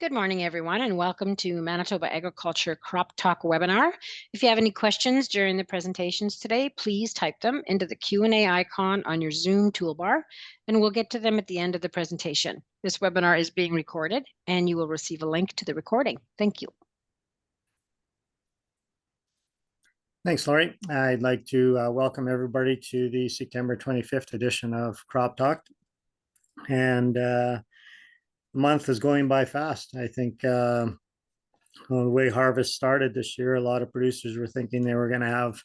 Good morning, everyone, and welcome to Manitoba Agriculture Crop Talk webinar. If you have any questions during the presentations today, please type them into the Q&A icon on your Zoom toolbar, and we'll get to them at the end of the presentation. This webinar is being recorded, and you will receive a link to the recording. Thank you. Thanks, Laurie. I'd like to welcome everybody to the September 25th edition of Crop Talk. And the month is going by fast. I think the way harvest started this year, a lot of producers were thinking they were going to have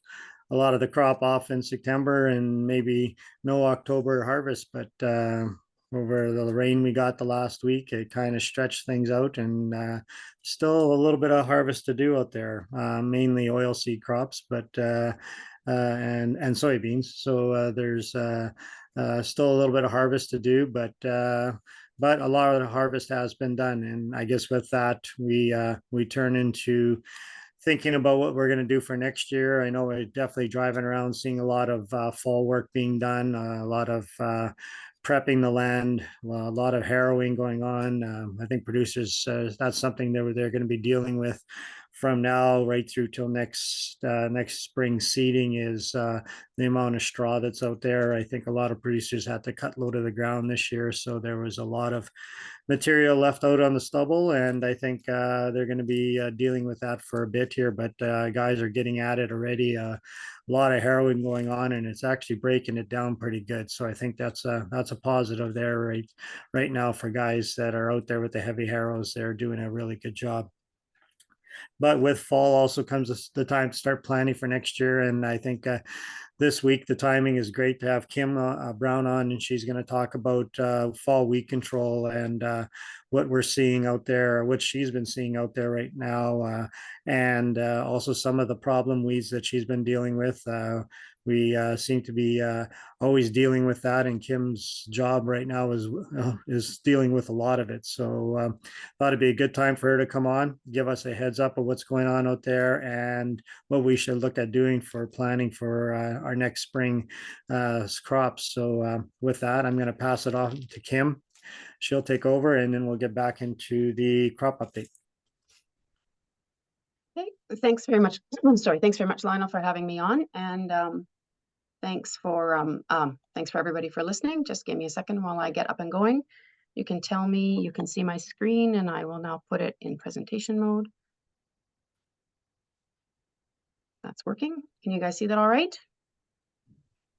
a lot of the crop off in September and maybe no October harvest, but over the rain we got the last week, it kind of stretched things out, and still a little bit of harvest to do out there, mainly oilseed crops, but and soybeans. So there's still a little bit of harvest to do, but a lot of the harvest has been done. And I guess with that, we turn into thinking about what we're going to do for next year. I know we're definitely driving around, seeing a lot of fall work being done, a lot of prepping the land, a lot of harrowing going on. I think producers, that's something that they're going to be dealing with from now right through till next spring seeding, is the amount of straw that's out there. I think a lot of producers had to cut low to the ground this year, so there was a lot of material left out on the stubble, and I think they're going to be dealing with that for a bit here, but guys are getting at it already. A lot of harrowing going on, and it's actually breaking it down pretty good. So I think that's a positive there right now for guys that are out there with the heavy harrows. They're doing a really good job. But with fall also comes the time to start planning for next year, and I think this week the timing is great to have Kim Brown on, and she's going to talk about fall weed control and what we're seeing out there, what she's been seeing out there right now, and also some of the problem weeds that she's been dealing with. We seem to be always dealing with that, and Kim's job right now is dealing with a lot of it. So thought it'd be a good time for her to come on, give us a heads up of what's going on out there and what we should look at doing for planning for our next spring crops. So with that, I'm going to pass it off to Kim. She'll take over, and then we'll get back into the crop update. Okay, thanks very much. I'm sorry. Thanks very much, Lionel, for having me on, and thanks for everybody for listening. Just give me a second while I get up and going. You can tell me, you can see my screen, and I will now put it in presentation mode. That's working. Can you guys see that all right?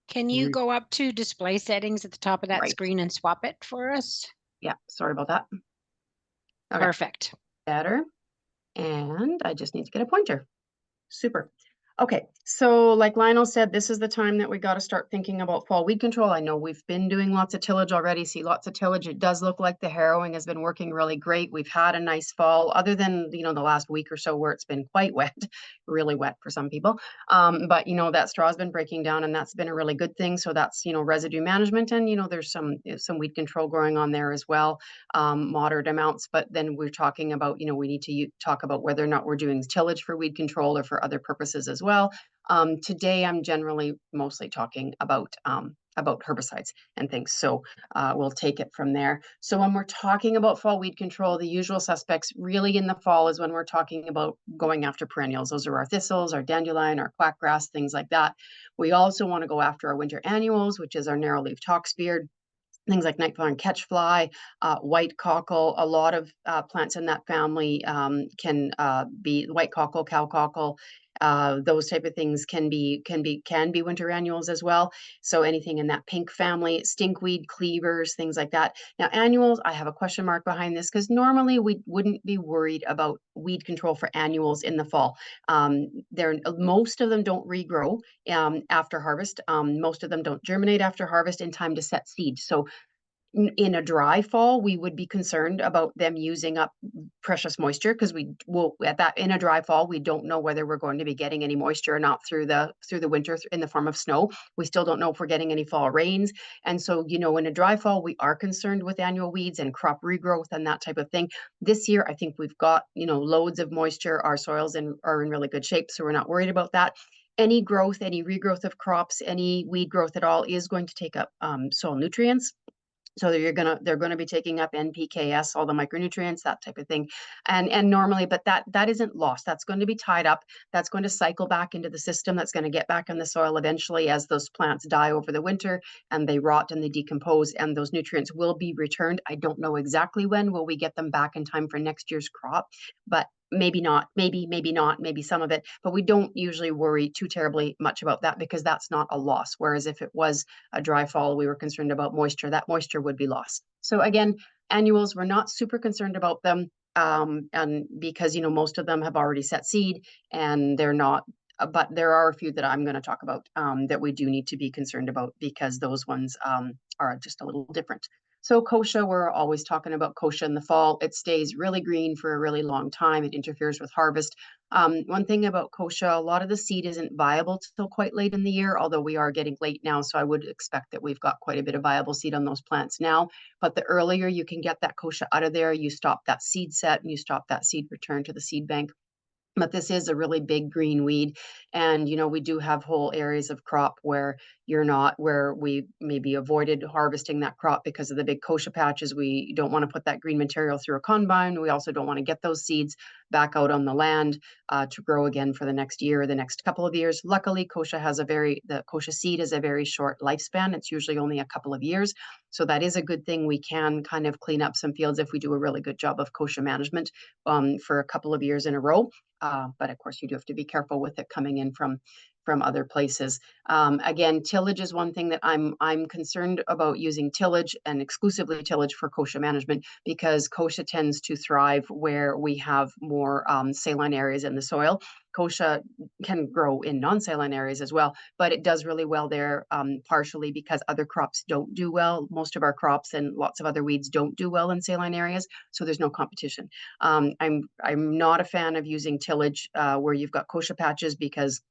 Can you go up to display settings at the top of that screen and swap it for us? Yeah, sorry about that. Okay. Perfect. Better. And I just need to get a pointer. Super. Okay, so like Lionel said, this is the time that we got to start thinking about fall weed control. I know we've been doing lots of tillage already, see lots of tillage. It does look like the harrowing has been working really great. We've had a nice fall, other than, the last week or so where it's been quite wet, really wet for some people. But, that straw has been breaking down, and that's been a really good thing. So that's, residue management, and, there's some weed control going on there as well, moderate amounts. But then we're talking about, we need to talk about whether or not we're doing tillage for weed control or for other purposes as well. Today, I'm mostly talking about herbicides and things. So we'll take it from there. So when we're talking about fall weed control, the usual suspects really in the fall is when we're talking about going after perennials. Those are our thistles, our dandelion, our quackgrass, things like that. We also want to go after our winter annuals, which is our narrowleaf toxbeard. Things like nightfly and catchfly, white cockle. A lot of plants in that family can be white cockle, cow cockle. Those type of things can be winter annuals as well. So anything in that pink family, stinkweed, cleavers, things like that. Now annuals, I have a question mark behind this because normally we wouldn't be worried about weed control for annuals in the fall. Most of them don't regrow after harvest. Most of them don't germinate after harvest in time to set seed. So in a dry fall, we would be concerned about them using up precious moisture, because in a dry fall, we don't know whether we're going to be getting any moisture or not through the winter in the form of snow. We still don't know if we're getting any fall rains. And so, in a dry fall, we are concerned with annual weeds and crop regrowth and that type of thing. This year, I think we've got, loads of moisture. Our soils are in really good shape, so we're not worried about that. Any growth, any regrowth of crops, any weed growth at all is going to take up soil nutrients. So they're gonna be taking up NPKs, all the micronutrients, that type of thing. And normally, but that isn't lost. That's going to be tied up. That's going to cycle back into the system. That's going to get back in the soil eventually as those plants die over the winter and they rot and they decompose, and those nutrients will be returned. I don't know exactly when will we get them back in time for next year's crop, but maybe not, maybe not, maybe some of it, but we don't usually worry too terribly much about that because that's not a loss. Whereas if it was a dry fall, we were concerned about moisture, that moisture would be lost. So again, annuals, we're not super concerned about them, and because, you know, most of them have already set seed and they're not, but there are a few that I'm going to talk about that we do need to be concerned about because those ones are just a little different. So kochia, we're always talking about kochia in the fall. It stays really green for a really long time. It interferes with harvest. One thing about kochia, a lot of the seed isn't viable till quite late in the year, although we are getting late now. So I would expect that we've got quite a bit of viable seed on those plants now. But the earlier you can get that kochia out of there, you stop that seed set and you stop that seed return to the seed bank. But this is a really big green weed. And, you know, we do have whole areas of crop where where we maybe avoided harvesting that crop because of the big kochia patches. We don't want to put that green material through a combine. We also don't want to get those seeds back out on the land to grow again for the next year or the next couple of years. Luckily, the kochia seed has a very short lifespan. It's usually only a couple of years. So that is a good thing. We can kind of clean up some fields if we do a really good job of kochia management for a couple of years in a row. But of course, you do have to be careful with it coming in from other places. Again, tillage is one thing that I'm concerned about using tillage and exclusively tillage for kochia management because kochia tends to thrive where we have more saline areas in the soil. Kochia can grow in non-saline areas as well, but it does really well there, partially because other crops don't do well. Most of our crops and lots of other weeds don't do well in saline areas, so there's no competition. I'm not a fan of using tillage where you've got kochia patches because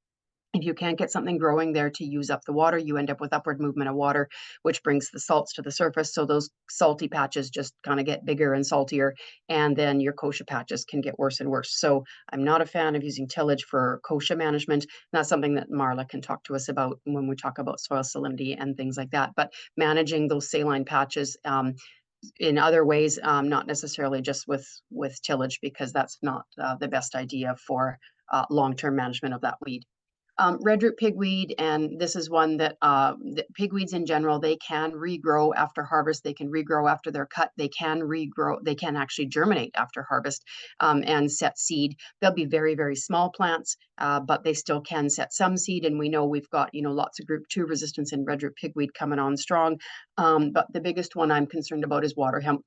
if you can't get something growing there to use up the water, you end up with upward movement of water, which brings the salts to the surface. So those salty patches just kind of get bigger and saltier, and then your kochia patches can get worse and worse. So I'm not a fan of using tillage for kochia management. That's something that Marla can talk to us about when we talk about soil salinity and things like that. But managing those saline patches in other ways, not necessarily just with tillage, because that's not the best idea for long-term management of that weed. Red root pigweed, and this is one that pigweeds in general, they can regrow after harvest. They can regrow after they're cut. They can regrow. They can actually germinate after harvest and set seed. They'll be very, very small plants, but they still can set some seed. And we know we've got, you know, lots of group 2 resistance in red root pigweed coming on strong. But the biggest one I'm concerned about is water hemp.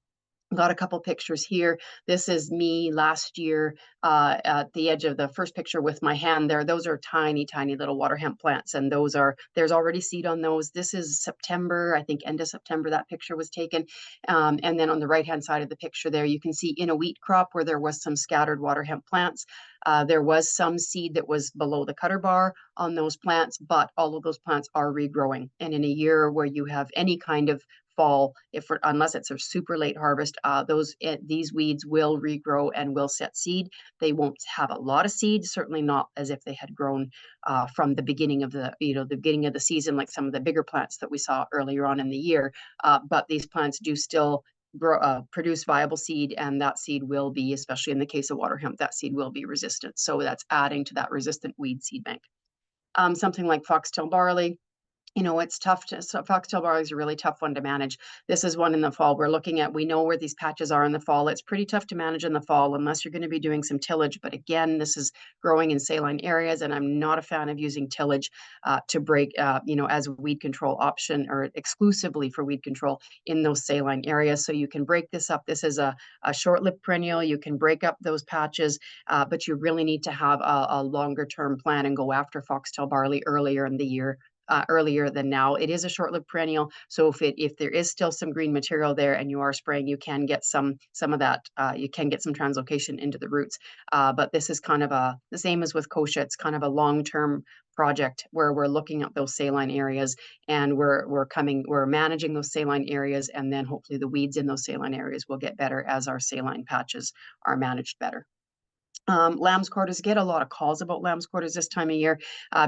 Got a couple pictures here. This is me last year at the edge of the first picture with my hand there. Those are tiny, tiny little water hemp plants, and there's already seed on those. This is September, I think end of September that picture was taken. And then on the right-hand side of the picture there, you can see in a wheat crop where there was some scattered water hemp plants. There was some seed that was below the cutter bar on those plants, but all of those plants are regrowing. And in a year where you have any kind of fall, unless it's a super late harvest, these weeds will regrow and will set seed. They won't have a lot of seed, certainly not as if they had grown from the beginning of the beginning of the season, like some of the bigger plants that we saw earlier on in the year. But these plants do still produce viable seed, and that seed will be, especially in the case of water hemp, that seed will be resistant. So that's adding to that resistant weed seed bank. Something like foxtail barley, you know, it's tough so foxtail barley is a really tough one to manage. This is one in the fall we're looking at. We know where these patches are in the fall. It's pretty tough to manage in the fall unless you're going to be doing some tillage. But again, this is growing in saline areas, and I'm not a fan of using tillage to break, as a weed control option or exclusively for weed control in those saline areas. So you can break this up. This is a short-lived perennial. You can break up those patches, but you really need to have a longer-term plan and go after foxtail barley earlier in the year. Earlier than now. It is a short-lived perennial, so if there is still some green material there and you are spraying, you can get some of that. You can get some translocation into the roots. But this is kind of the same as with kochia. It's kind of a long-term project where we're looking at those saline areas and we're managing those saline areas, and then hopefully the weeds in those saline areas will get better as our saline patches are managed better. Lamb's quarters, get a lot of calls about lamb's quarters this time of year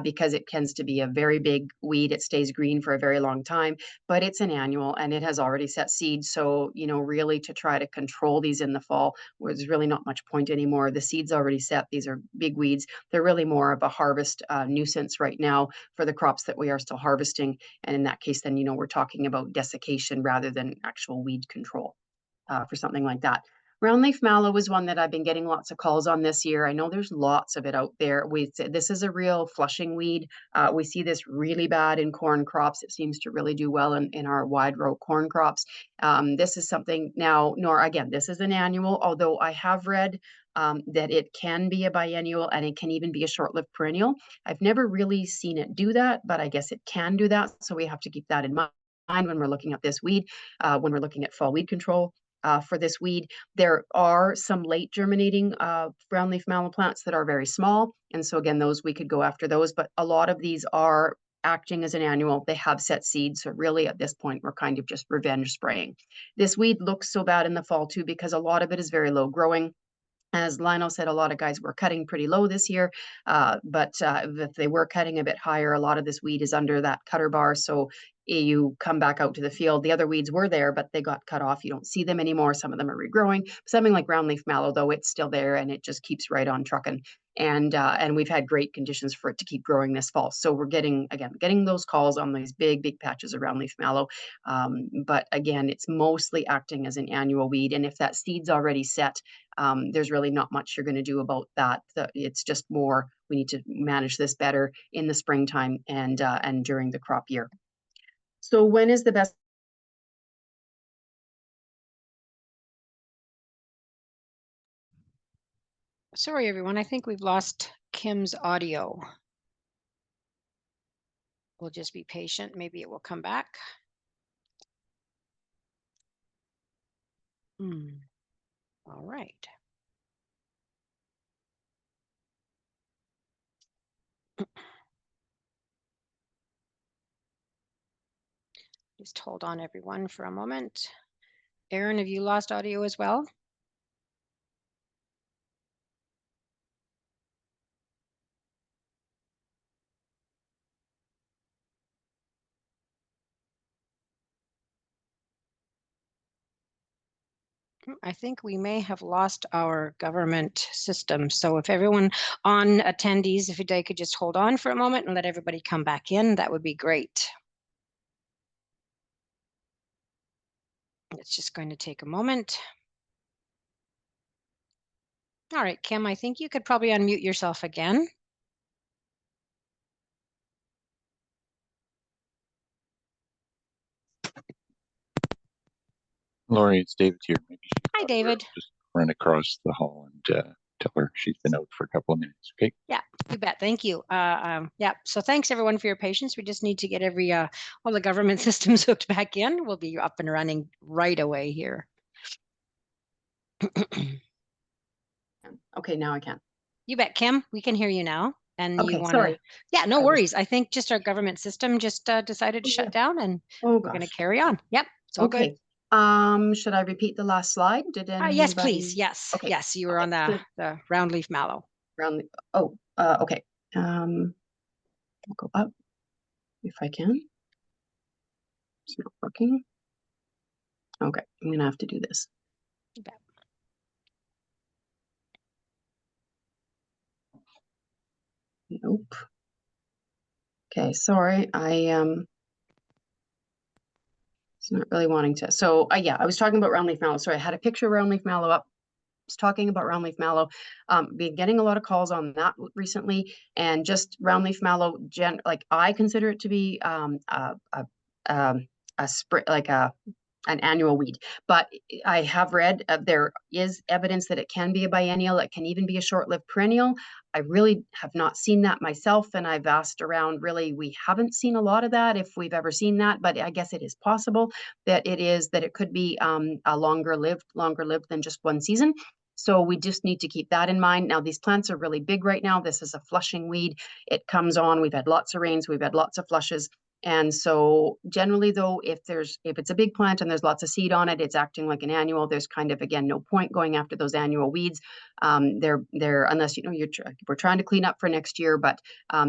because it tends to be a very big weed. It stays green for a very long time, but it's an annual and it has already set seeds. So, you know, really to try to control these in the fall, where there's really not much point anymore. The seeds already set. These are big weeds. They're really more of a harvest nuisance right now for the crops that we are still harvesting. And in that case, then, you know, we're talking about desiccation rather than actual weed control for something like that. Brown leaf mallow is one that I've been getting lots of calls on this year. I know there's lots of it out there. This is a real flushing weed. We see this really bad in corn crops. It seems to really do well in our wide row corn crops. This is something now, nor again, this is an annual, although I have read that it can be a biennial and it can even be a short-lived perennial. I've never really seen it do that, but I guess it can do that. So we have to keep that in mind when we're looking at this weed, when we're looking at fall weed control. For this weed. There are some late germinating brown leaf mallow plants that are very small. And so again, those we could go after those, but a lot of these are acting as an annual. They have set seeds. So really at this point, we're kind of just revenge spraying. This weed looks so bad in the fall too, because a lot of it is very low growing. As Lionel said, a lot of guys were cutting pretty low this year, but if they were cutting a bit higher, a lot of this weed is under that cutter bar. So you come back out to the field, the other weeds were there, but they got cut off. You don't see them anymore. Some of them are regrowing. Something like brown leaf mallow, though, it's still there and it just keeps right on trucking. And we've had great conditions for it to keep growing this fall. So we're getting those calls on these big patches of brown leaf mallow. But again, it's mostly acting as an annual weed. And if that seed's already set, there's really not much you're going to do about that. It's just more, we need to manage this better in the springtime and during the crop year. So when is the best? Sorry, everyone. I think we've lost Kim's audio. We'll just be patient. Maybe it will come back. All right. Just hold on, everyone, for a moment. Aaron, have you lost audio as well? I think we may have lost our government system. So if everyone on attendees, if they could just hold on for a moment and let everybody come back in, that would be great. It's just going to take a moment. All right, Kim, I think you could probably unmute yourself again. Laurie, it's David here. Maybe Hi, David. Just run across the hall and tell her she's been out for a couple of minutes. Okay. Yeah, you bet. Thank you. Yeah. So thanks everyone for your patience. We just need to get all the government systems hooked back in. We'll be up and running right away here. Okay, now I can. You bet, Kim. We can hear you now. And Okay, you want to? sorry. Yeah, no worries. I think just our government system just decided to shut down, and we're going to carry on. Yep, it's all good. Should I repeat the last slide? Did anybody? Yes, please. Yes. Okay. Yes, you were on the round leaf mallow. Okay. I'll go up if I can. It's not working. Okay, I'm gonna have to do this. You bet. Nope. Okay, sorry. It's not really wanting to. So yeah, I was talking about round leaf mallow. So I had a picture of round leaf mallow up. I was talking about round leaf mallow. Been getting a lot of calls on that recently, and just round leaf mallow. Like I consider it to be an annual weed, but I have read there is evidence that it can be a biennial. It can even be a short-lived perennial. I really have not seen that myself, and I've asked around. Really, we haven't seen a lot of that, if we've ever seen that, but I guess it is possible that it could be a longer lived than just one season. So we just need to keep that in mind. Now, these plants are really big right now. This is a flushing weed. It comes on. We've had lots of rains. We've had lots of flushes. And so generally though, if it's a big plant and there's lots of seed on it, it's acting like an annual, there's kind of, again, no point going after those annual weeds. They're unless, you know, we're trying to clean up for next year, but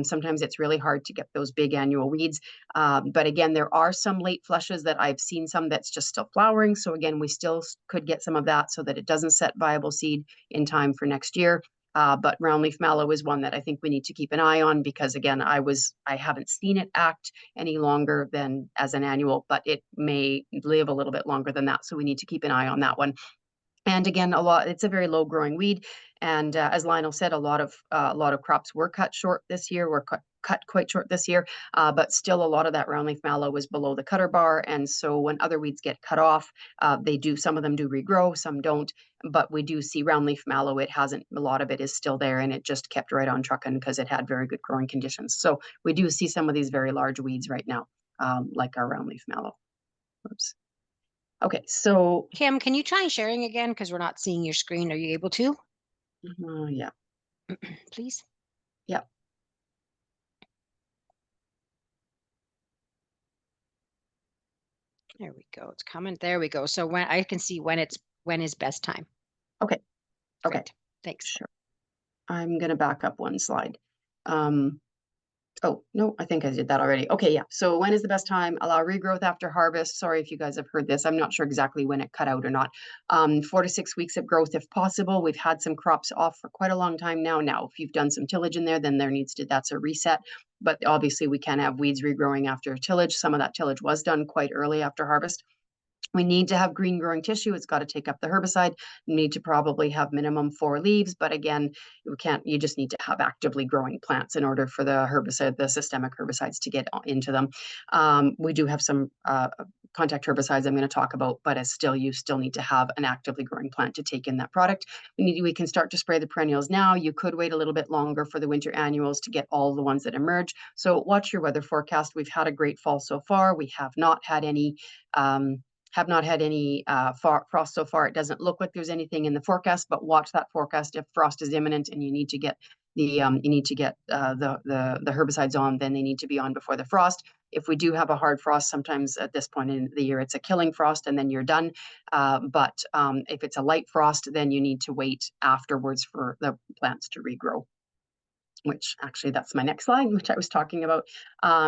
sometimes it's really hard to get those big annual weeds. But again, there are some late flushes that I've seen some that's just still flowering. So again, we still could get some of that so that it doesn't set viable seed in time for next year. But round leaf mallow is one that I think we need to keep an eye on, because again, I haven't seen it act any longer than as an annual, but it may live a little bit longer than that. So we need to keep an eye on that one. And again, it's a very low growing weed. And as Lionel said, a lot of crops were cut short this year, cut quite short this year, but still a lot of that round leaf mallow is below the cutter bar. And so when other weeds get cut off, some of them do regrow, some don't, but we do see round leaf mallow. A lot of it is still there, and it just kept right on trucking because it had very good growing conditions. So we do see some of these very large weeds right now, like our round leaf mallow. Oops. Okay, so Kim, can you try sharing again? Because we're not seeing your screen. Are you able to? yeah, Please. yeah. There we go. It's coming. There we go. So when I can see when is best time. Okay. Okay. Great. Thanks. Sure. I'm going to back up one slide. Oh, no, I think I did that already. Okay, yeah. So when is the best time? Allow regrowth after harvest. Sorry if you guys have heard this. I'm not sure exactly when it cut out or not. 4 to 6 weeks of growth if possible. We've had some crops off for quite a long time now. Now, if you've done some tillage in there, then that's a reset. But obviously we can have weeds regrowing after tillage. Some of that tillage was done quite early after harvest. We need to have green growing tissue. It's got to take up the herbicide. You need to probably have minimum 4 leaves, but again, you just need to have actively growing plants in order for the systemic herbicides to get into them. We do have some contact herbicides I'm going to talk about, but you still need to have an actively growing plant to take in that product. We can start to spray the perennials now. You could wait a little bit longer for the winter annuals to get all the ones that emerge. So watch your weather forecast. We've had a great fall so far. We have not had any frost so far. It doesn't look like there's anything in the forecast, but watch that forecast. If frost is imminent and you need to get the herbicides on, then they need to be on before the frost. If we do have a hard frost, sometimes at this point in the year, it's a killing frost and then you're done. But if it's a light frost, then you need to wait afterwards for the plants to regrow. Which actually that's my next slide, which I was talking about.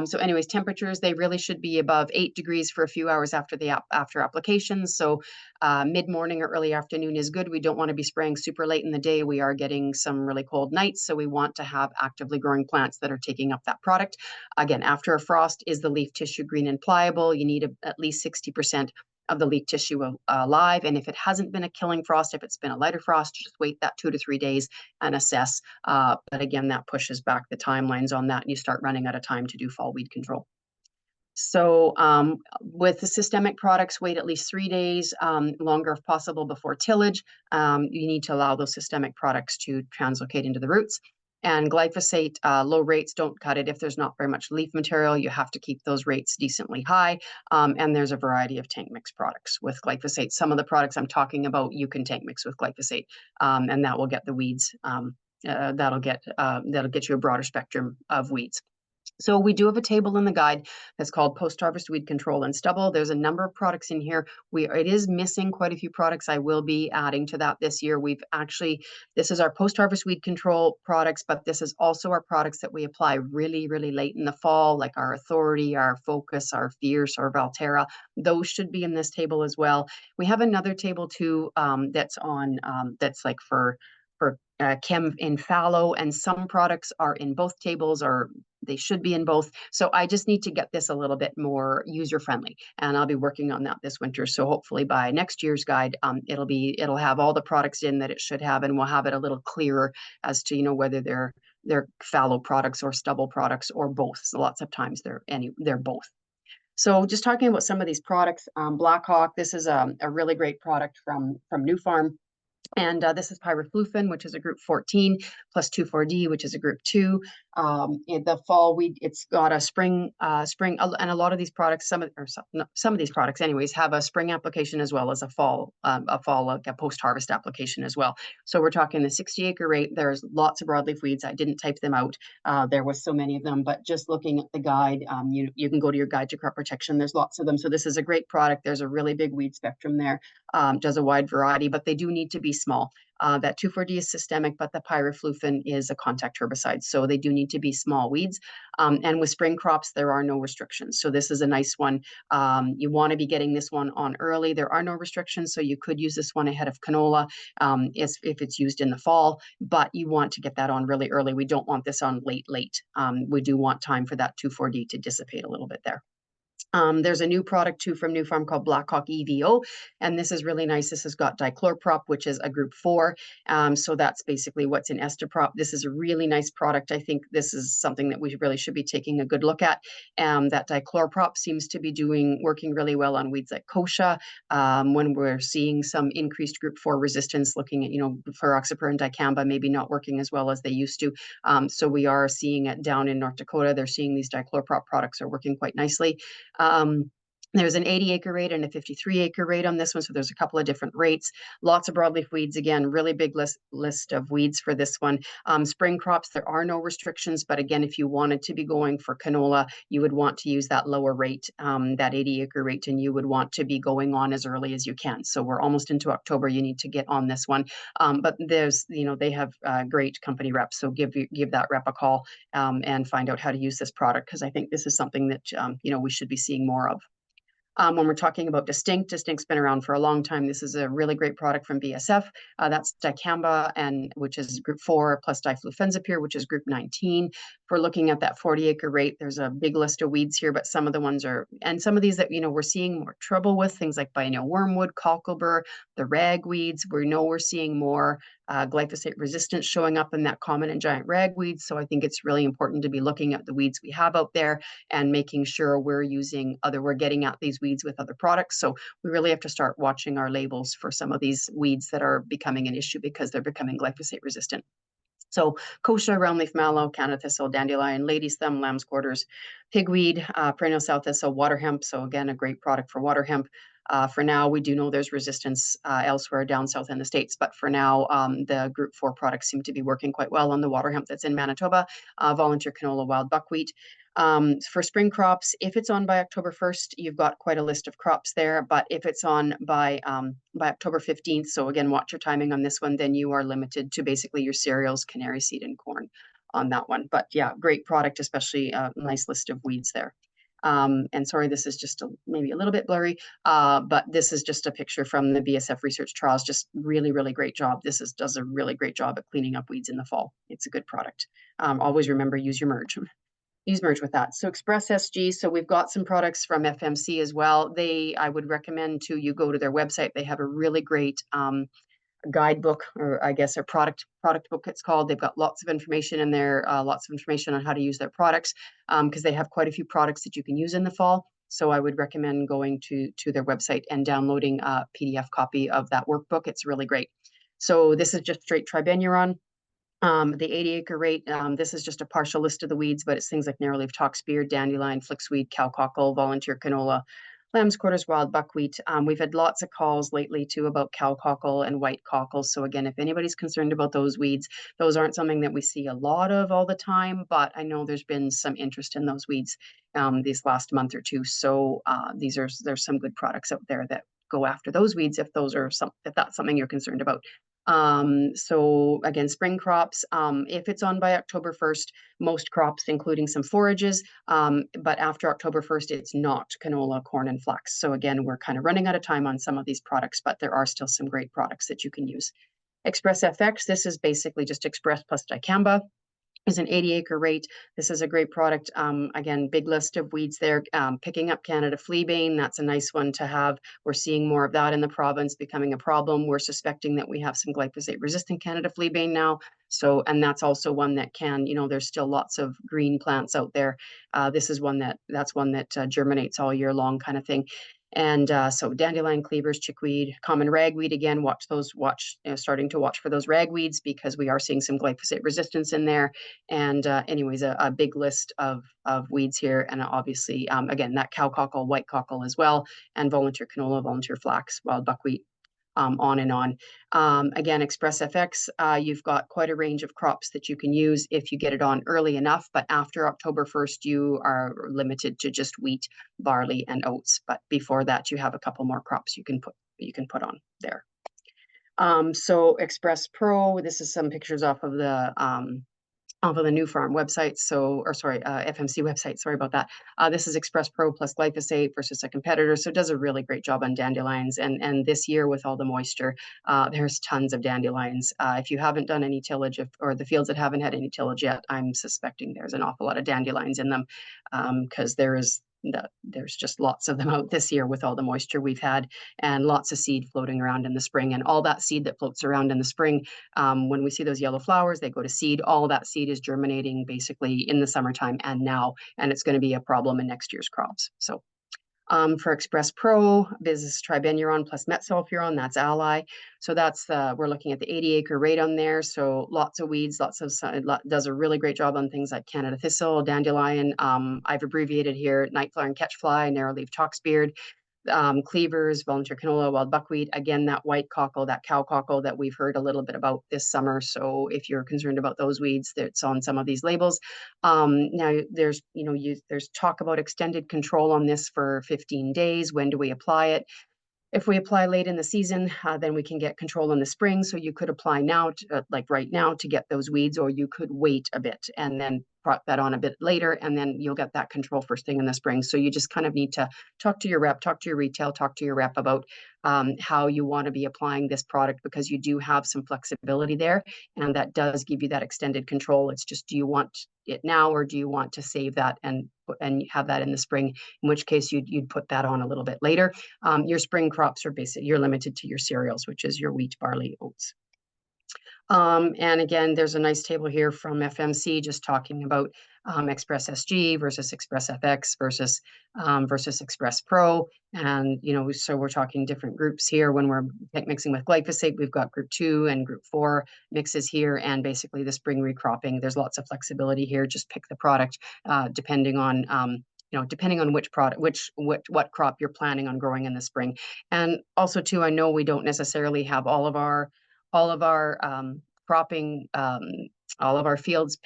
So anyways, temperatures, they really should be above 8 degrees for a few hours after application. So mid-morning or early afternoon is good. We don't want to be spraying super late in the day. We are getting some really cold nights. So we want to have actively growing plants that are taking up that product. Again, after a frost, is the leaf tissue green and pliable? You need at least 60% of the leaf tissue alive. And if it hasn't been a killing frost, if it's been a lighter frost, just wait that 2 to 3 days and assess. But again, that pushes back the timelines on that, and you start running out of time to do fall weed control. So with the systemic products, wait at least 3 days, longer if possible before tillage. You need to allow those systemic products to translocate into the roots. And glyphosate, low rates, don't cut it if there's not very much leaf material. You have to keep those rates decently high. And there's a variety of tank mix products with glyphosate. Some of the products I'm talking about, you can tank mix with glyphosate, and that will get the weeds. That'll get you a broader spectrum of weeds. So we do have a table in the guide that's called Post-Harvest Weed Control and Stubble. There's a number of products in here. It is missing quite a few products. I will be adding to that this year. This is our post-harvest weed control products, but this is also our products that we apply really, really late in the fall, like our Authority, our Focus, our Fierce, our Valterra. Those should be in this table as well. We have another table too that's like for chem in fallow, and some products are in both tables, or they should be in both. So I just need to get this a little bit more user friendly, and I'll be working on that this winter. So hopefully by next year's guide, it'll have all the products in that it should have, and we'll have it a little clearer as to whether they're fallow products or stubble products or both. So lots of times they're both. So just talking about some of these products, Blackhawk, this is a really great product from New Farm. And this is pyriflufen, which is a group 14, plus 2,4-D, which is a group 2. In the fall, it's got a spring, and a lot of these products, some of these products anyways, have a spring application as well as a fall like a post-harvest application as well. So we're talking the 60-acre rate. There's lots of broadleaf weeds. I didn't type them out. There was so many of them, but just looking at the guide, you can go to your guide to crop protection. There's lots of them. So this is a great product. There's a really big weed spectrum there, does a wide variety, but they do need to be small. That 2,4-D is systemic, but the pyriflufen is a contact herbicide. So they do need to be small weeds. And with spring crops, there are no restrictions. So this is a nice one. You want to be getting this one on early. There are no restrictions, so you could use this one ahead of canola if it's used in the fall, but you want to get that on really early. We don't want this on late. We do want time for that 2,4-D to dissipate a little bit there. There's a new product too from New Farm called Blackhawk EVO, and this is really nice. This has got dichlorprop, which is a group 4. So that's basically what's in Estaprop. This is a really nice product. I think this is something that we really should be taking a good look at. That dichlorprop seems to be working really well on weeds like kochia. When we're seeing some increased group 4 resistance, looking at, Pyroxaper and dicamba maybe not working as well as they used to. So we are seeing it down in North Dakota. They're seeing these dichlorprop products are working quite nicely. There's an 80-acre rate and a 53-acre rate on this one, so there's a couple of different rates. Lots of broadleaf weeds, again, really big list of weeds for this one. Spring crops, there are no restrictions, but again, if you wanted to be going for canola, you would want to use that lower rate, that 80-acre rate, and you would want to be going on as early as you can. So we're almost into October, you need to get on this one. But there's, they have great company reps, so give that rep a call and find out how to use this product, because I think this is something that, we should be seeing more of. When we're talking about Distinct's been around for a long time. This is a really great product from BSF. That's dicamba, which is group 4, plus diflufenzapyr, which is group 19. If we're looking at that 40-acre rate, there's a big list of weeds here, but some of the ones and some of these that, we're seeing more trouble with, things like biennial wormwood, cockleburr, the ragweeds. We're seeing more glyphosate resistance showing up in that common and giant ragweeds. So I think it's really important to be looking at the weeds we have out there and making sure we're getting at these weeds with other products. So we really have to start watching our labels for some of these weeds that are becoming an issue because they're becoming glyphosate resistant. So kochia, roundleaf mallow, Canada thistle, dandelion, lady's thumb, lamb's quarters, pigweed, perennial south thistle, water hemp. So again, a great product for water hemp. For now, we do know there's resistance elsewhere down south in the States, but for now, the group 4 products seem to be working quite well on the water hemp that's in Manitoba, volunteer canola, wild buckwheat. For spring crops, if it's on by October 1st, you've got quite a list of crops there, but if it's on by October 15th, so again, watch your timing on this one, then you are limited to basically your cereals, canary seed, and corn on that one. But yeah, great product, especially a nice list of weeds there. And sorry, this is just maybe a little bit blurry, but this is just a picture from the BSF research trials. Just really, really great job. This does a really great job at cleaning up weeds in the fall. It's a good product. Always remember, use your merge. Use merge with that. So Express SG. So we've got some products from FMC as well. I would recommend you go to their website. They have a really great guidebook, or I guess a product book it's called. They've got lots of information in there, lots of information on how to use their products, because they have quite a few products that you can use in the fall. So I would recommend going to their website and downloading a PDF copy of that workbook. It's really great. So this is just straight tribenuron. The 80-acre rate, this is just a partial list of the weeds, but it's things like narrowleaf toxbeard, dandelion, flicksweed, cowcockle, volunteer canola, lamb's quarters, wild buckwheat. We've had lots of calls lately too about cowcockle and white cockle. So again, if anybody's concerned about those weeds, those aren't something that we see a lot of all the time, but I know there's been some interest in those weeds these last month or two. So there's some good products out there that go after those weeds if that's something you're concerned about. So again, spring crops, if it's on by October 1st, most crops, including some forages, but after October 1st, it's not canola, corn, and flax. So again, we're kind of running out of time on some of these products, but there are still some great products that you can use. Express FX, this is basically just Express plus dicamba. Is an 80-acre rate. This is a great product. Again, big list of weeds there. Picking up Canada fleabane, that's a nice one to have. We're seeing more of that in the province becoming a problem. We're suspecting that we have some glyphosate-resistant Canada fleabane now. So, and that's also one that can, there's still lots of green plants out there. This is one that germinates all year long kind of thing. And so dandelion, cleavers, chickweed, common ragweed, again, starting to watch for those ragweeds because we are seeing some glyphosate resistance in there. And anyways, a big list of weeds here. And obviously, again, that cow cockle, white cockle as well, and volunteer canola, volunteer flax, wild buckwheat, on and on. Again, Express FX, you've got quite a range of crops that you can use if you get it on early enough, but after October 1st, you are limited to just wheat, barley, and oats. But before that, you have a couple more crops you can put on there. So Express Pro, this is some pictures off of the New Farm website. FMC website. Sorry about that. This is Express Pro plus glyphosate versus a competitor. So it does a really great job on dandelions. And this year with all the moisture, there's tons of dandelions. If you haven't done any tillage or the fields that haven't had any tillage yet, I'm suspecting there's an awful lot of dandelions in them because there's just lots of them out this year with all the moisture we've had and lots of seed floating around in the spring. And all that seed that floats around in the spring, when we see those yellow flowers, they go to seed. All that seed is germinating basically in the summertime and now, and it's going to be a problem in next year's crops. So for Express Pro, business tribenuron plus metsulfuron, that's Ally. So we're looking at the 80-acre rate on there. So lots of weeds, does a really great job on things like Canada thistle, dandelion. I've abbreviated here, nightflower and catchfly, narrowleaf toxbeard, cleavers, volunteer canola, wild buckwheat. Again, that white cockle, that cow cockle that we've heard a little bit about this summer. So if you're concerned about those weeds, that's on some of these labels. Now there's talk about extended control on this for 15 days. When do we apply it? If we apply late in the season, then we can get control in the spring. So you could apply now, like right now, to get those weeds, or you could wait a bit and then put that on a bit later, and then you'll get that control first thing in the spring. So you just kind of need to talk to your rep, talk to your retail, talk to your rep about how you want to be applying this product, because you do have some flexibility there, and that does give you that extended control. It's just, do you want it now, or do you want to save that and have that in the spring? In which case you'd put that on a little bit later. Your spring crops are you're limited to your cereals, which is your wheat, barley, oats. And again, there's a nice table here from FMC just talking about Express SG versus Express FX versus Express Pro. And, so we're talking different groups here. When we're mixing with glyphosate, we've got group 2 and group 4 mixes here. And basically the spring recropping, there's lots of flexibility here. Just pick the product depending on which product, what crop you're planning on growing in the spring. And also too, I know we don't necessarily have all of our cropping, all of our fields,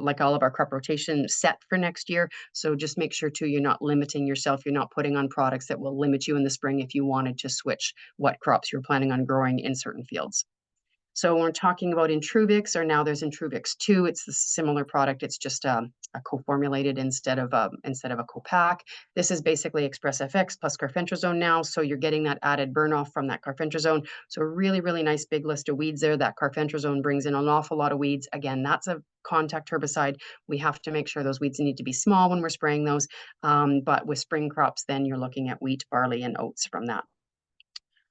like all of our crop rotation set for next year. So just make sure too, you're not limiting yourself. You're not putting on products that will limit you in the spring if you wanted to switch what crops you're planning on growing in certain fields. So when we're talking about Intruvix, or now there's Intruvix 2, it's a similar product. It's just a co-formulated instead of a co-pack. This is basically Express FX plus carfentrazone now. So you're getting that added burn off from that carfentrazone. So a really, really nice big list of weeds there. That carfentrazone brings in an awful lot of weeds. Again, that's a contact herbicide. We have to make sure those weeds need to be small when we're spraying those. But with spring crops, then you're looking at wheat, barley, and oats from that.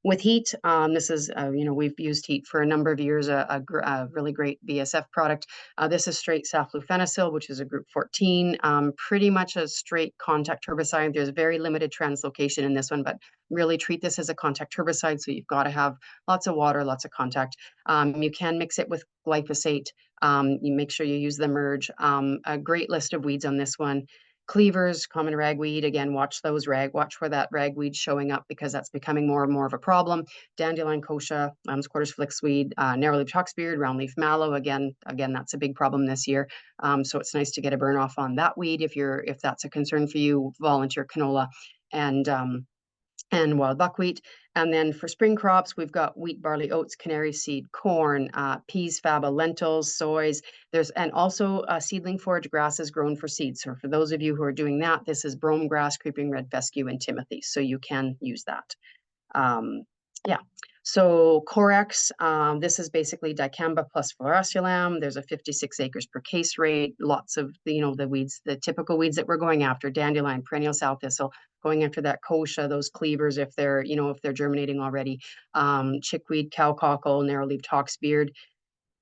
With heat, this is, we've used heat for a number of years, a really great BSF product. This is straight saflufenicil, which is a group 14, pretty much a straight contact herbicide. There's very limited translocation in this one, but really treat this as a contact herbicide. So you've got to have lots of water, lots of contact. You can mix it with glyphosate. You make sure you use the merge. A great list of weeds on this one. Cleavers, common ragweed, again, watch where that ragweed's showing up, because that's becoming more and more of a problem. Dandelion kochia, quarters flicksweed, narrowleaf toxbeard, roundleaf mallow, again, that's a big problem this year. So it's nice to get a burn off on that weed if that's a concern for you. Volunteer canola and wild buckwheat. And then for spring crops, we've got wheat, barley, oats, canary seed, corn, peas, faba, lentils, soys. And also seedling forage grasses grown for seed. So for those of you who are doing that, this is brome grass, creeping red fescue, and timothy. So you can use that. So Corex, this is basically dicamba plus fluorosulam. There's a 56 acres per case rate. Lots of the weeds, the typical weeds that we're going after: dandelion, perennial sow thistle, going after that kochia, those cleavers if they're germinating already, chickweed, cow cockle, narrowleaf toxbeard.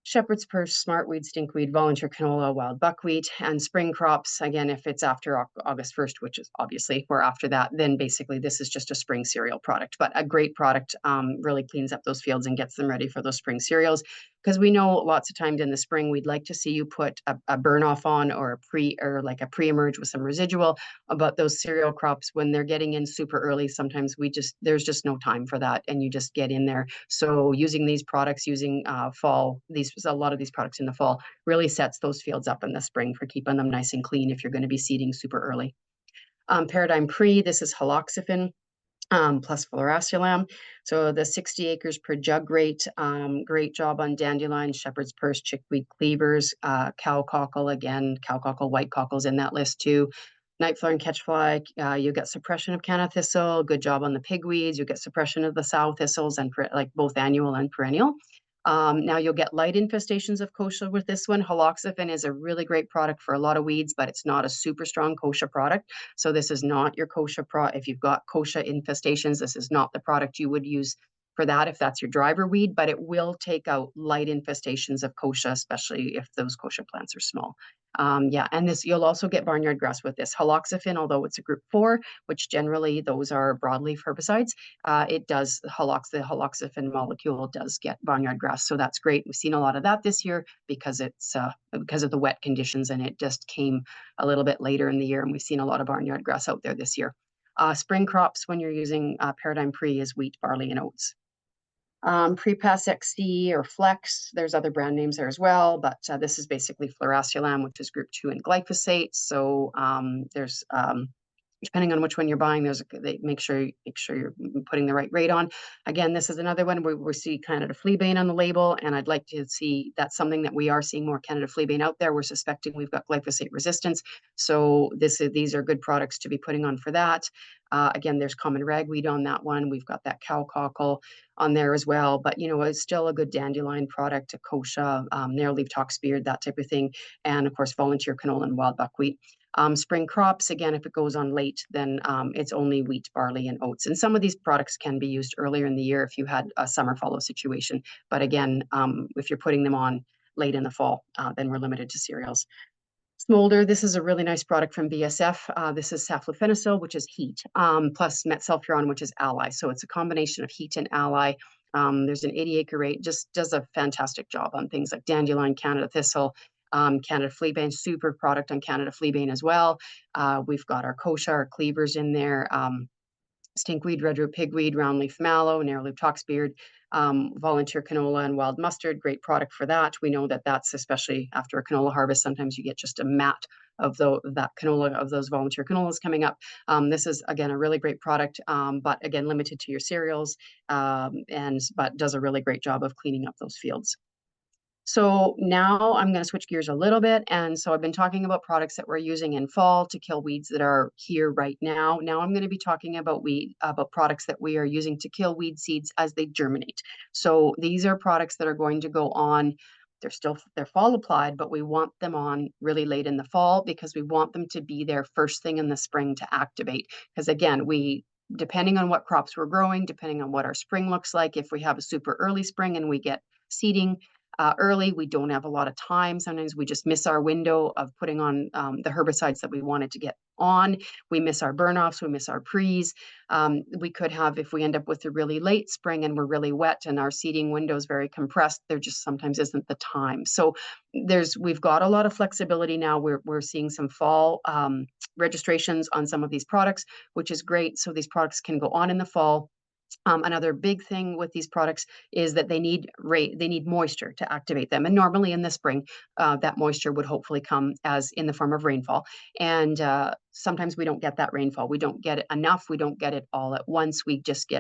shepherd's purse, smartweed, stinkweed, volunteer canola, wild buckwheat, and spring crops. Again, if it's after August 1st, which is obviously we're after that, then basically this is just a spring cereal product, but a great product, really cleans up those fields and gets them ready for those spring cereals. Because we know lots of times in the spring, we'd like to see you put a burn off on or a pre-emerge with some residual. But those cereal crops, when they're getting in super early, sometimes there's just no time for that, and you just get in there. So using these products, using a lot of these products in the fall really sets those fields up in the spring for keeping them nice and clean if you're going to be seeding super early. Paradigm Pre, this is haloxyphene. Plus fluorosulam. So the 60 acres per jug rate, great job on dandelion, shepherd's purse, chickweed cleavers, cow cockle, again, cow cockle, white cockles in that list too. Night flower and catchfly, you get suppression of Canada thistle, good job on the pigweeds, you get suppression of the sow thistles and like both annual and perennial. Now you'll get light infestations of kochia with this one. Haloxyphene is a really great product for a lot of weeds, but it's not a super strong kochia product. So this is not your kochia if you've got kochia infestations, this is not the product you would use for that if that's your driver weed, but it will take out light infestations of kochia, especially if those kochia plants are small. Yeah, and this you'll also get barnyard grass with this. Haloxyphene, although it's a group 4, which generally those are broadleaf herbicides, it does the haloxyphene molecule does get barnyard grass, so that's great. We've seen a lot of that this year because it's because of the wet conditions, and it just came a little bit later in the year, and we've seen a lot of barnyard grass out there this year. Spring crops when you're using Paradigm Pre is wheat, barley, and oats. Prepass XC or Flex, there's other brand names there as well, but this is basically fluorosulam, which is group 2 in glyphosate. So there's depending on which one you're buying, they make sure you're putting the right rate on. Again, this is another one where we see Canada fleabane on the label, and I'd like to see that's something that we are seeing more Canada fleabane out there. We're suspecting we've got glyphosate resistance, so these are good products to be putting on for that. Again, there's common ragweed on that one. We've got that cow cockle on there as well, but it's still a good dandelion product, a kochia, narrowleaf toxbeard, that type of thing, and of course volunteer canola and wild buckwheat. Spring crops, again, if it goes on late, then it's only wheat, barley, and oats. And some of these products can be used earlier in the year if you had a summer fallow situation. But again, if you're putting them on late in the fall, then we're limited to cereals. Smolder, this is a really nice product from BSF. This is saflufenicil, which is heat, plus metsulfuron, which is ally. So it's a combination of heat and ally. There's an 80-acre rate, just does a fantastic job on things like dandelion, Canada thistle, Canada fleabane, super product on Canada fleabane as well. We've got our kochia, our cleavers in there, stinkweed, redroot pigweed, roundleaf mallow, narrowleaf toxbeard, volunteer canola, and wild mustard. Great product for that. We know that that's especially after a canola harvest. Sometimes you get just a mat of that canola, of those volunteer canolas coming up. This is again a really great product, but again limited to your cereals, but does a really great job of cleaning up those fields. So now I'm going to switch gears a little bit. And so I've been talking about products that we're using in fall to kill weeds that are here right now. Now I'm going to be talking about products that we are using to kill weed seeds as they germinate. So these are products that are going to go on. They're fall applied, but we want them on really late in the fall because we want them to be there first thing in the spring to activate. Because again, depending on what crops we're growing, depending on what our spring looks like, if we have a super early spring and we get seeding early, we don't have a lot of time. Sometimes we just miss our window of putting on the herbicides that we wanted to get on. We miss our burn-offs, we miss our pre's. We could have, if we end up with a really late spring and we're really wet and our seeding window is very compressed, there just sometimes isn't the time. So we've got a lot of flexibility now. We're seeing some fall registrations on some of these products, which is great. So these products can go on in the fall. Another big thing with these products is that they need moisture to activate them. And normally in the spring, that moisture would hopefully come as in the form of rainfall. And sometimes we don't get that rainfall. We don't get it enough. We don't get it all at once. We just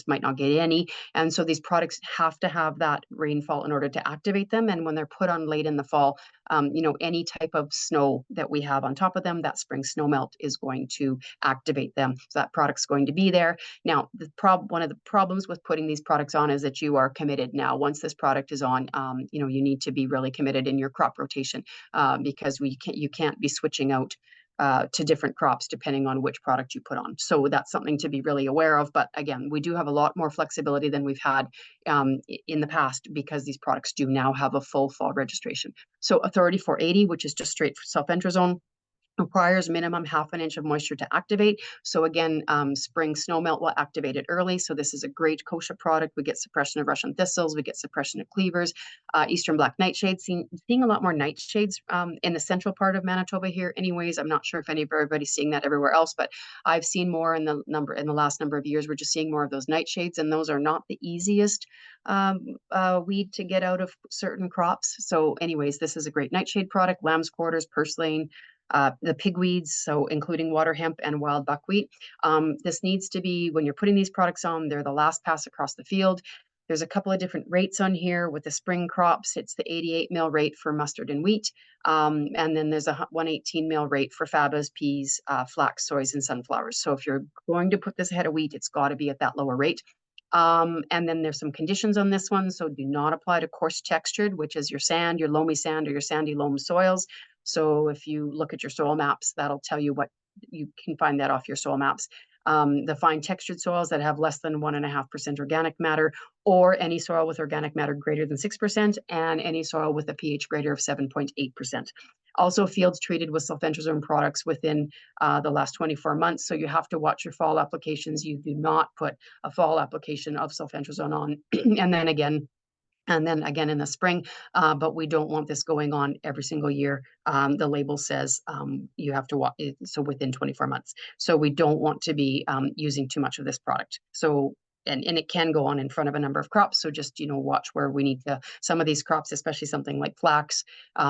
might not get any. And so these products have to have that rainfall in order to activate them. And when they're put on late in the fall, any type of snow that we have on top of them, that spring snow melt is going to activate them. So that product's going to be there. Now, one of the problems with putting these products on is that you are committed now. Once this product is on, you need to be really committed in your crop rotation because you can't be switching out to different crops depending on which product you put on. So that's something to be really aware of. But again, we do have a lot more flexibility than we've had in the past because these products do now have a full fall registration. So Authority 480, which is just straight for sulfentrazone, requires minimum 1/2 inch of moisture to activate. So again, spring snowmelt will activate it early. So this is a great kochia product. We get suppression of Russian thistles, we get suppression of cleavers, eastern black nightshades. Seeing a lot more nightshades in the central part of Manitoba here. Anyways, I'm not sure if everybody's seeing that everywhere else, but I've seen more in the last number of years. We're just seeing more of those nightshades, and those are not the easiest weed to get out of certain crops. So anyways, this is a great nightshade product. Lamb's quarters, purslane, the pigweeds, so including water hemp and wild buckwheat. This needs to be, when you're putting these products on, they're the last pass across the field. There's a couple of different rates on here. With the spring crops, it's the 88 mil rate for mustard and wheat. And then there's a 118 mil rate for fabas, peas, flax, soys, and sunflowers. So if you're going to put this ahead of wheat, it's got to be at that lower rate. And then there's some conditions on this one. So do not apply to coarse textured, which is your sand, your loamy sand, or your sandy loam soils. So if you look at your soil maps, that'll tell you what you can find that off your soil maps. The fine textured soils that have less than 1.5% organic matter, or any soil with organic matter greater than 6%, and any soil with a pH greater of 7.8%. Also, fields treated with sulfentrazone products within the last 24 months. So you have to watch your fall applications. You do not put a fall application of sulfentrazone on. And then again in the spring, but we don't want this going on every single year. The label says you have to watch it, so within 24 months. So we don't want to be using too much of this product. So and it can go on in front of a number of crops. So just, watch where we need to, some of these crops, especially something like flax,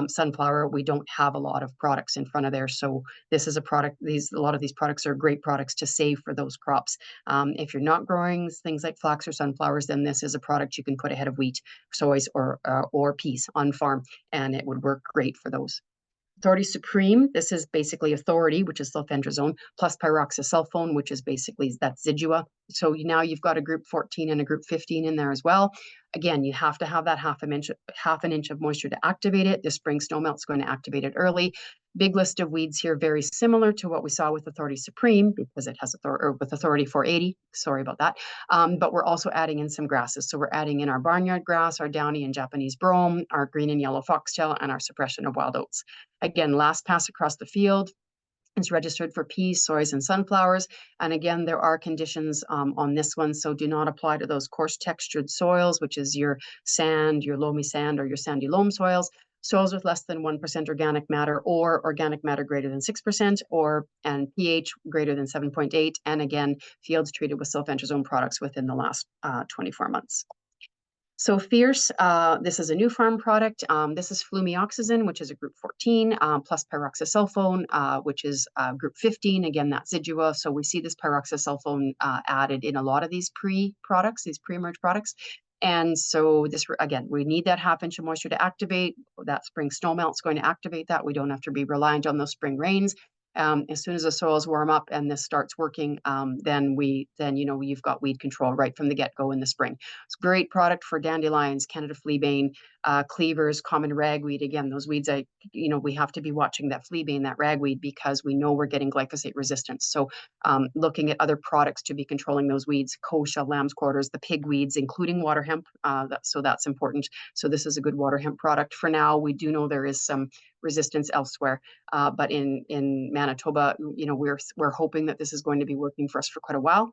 sunflower, we don't have a lot of products in front of there. So this is a product, a lot of these products are great products to save for those crops. If you're not growing things like flax or sunflowers, then this is a product you can put ahead of wheat, soys, or peas on farm, and it would work great for those. Authority Supreme, this is basically Authority, which is sulfentrazone, plus pyroxasulfone, which is basically that Zidua. So now you've got a group 14 and a group 15 in there as well. Again, you have to have that half an inch of moisture to activate it. The spring snowmelt is going to activate it early. Big list of weeds here, very similar to what we saw with Authority Supreme, because it has with Authority 480. Sorry about that. But we're also adding in some grasses. So we're adding in our barnyard grass, our downy and Japanese brome, our green and yellow foxtail, and our suppression of wild oats. Again, last pass across the field. It's registered for peas, soys, and sunflowers. And again, there are conditions on this one. So do not apply to those coarse textured soils, which is your sand, your loamy sand, or your sandy loam soils. Soils with less than 1% organic matter, or organic matter greater than 6%, and pH greater than 7.8. And again, fields treated with sulfentrazone products within the last 24 months. So Fierce, this is a new farm product. This is flumioxazin, which is a group 14, plus pyroxasulfone, which is group 15. Again, that's Zidua. So we see this pyroxasulfone added in a lot of these pre-products, these pre-emerge products. And so this, again, we need that half inch of moisture to activate. That spring snowmelt is going to activate that. We don't have to be reliant on those spring rains. As soon as the soils warm up and this starts working, then you've got weed control right from the get-go in the spring. It's a great product for dandelions, Canada fleabane, cleavers, common ragweed. Again, those weeds, we have to be watching that fleabane, that ragweed, because we know we're getting glyphosate resistance. So looking at other products to be controlling those weeds, kochia, lamb's quarters, the pigweeds, including water hemp. So that's important. So this is a good water hemp product. For now, we do know there is some resistance elsewhere, but in Manitoba, we're hoping that this is going to be working for us for quite a while.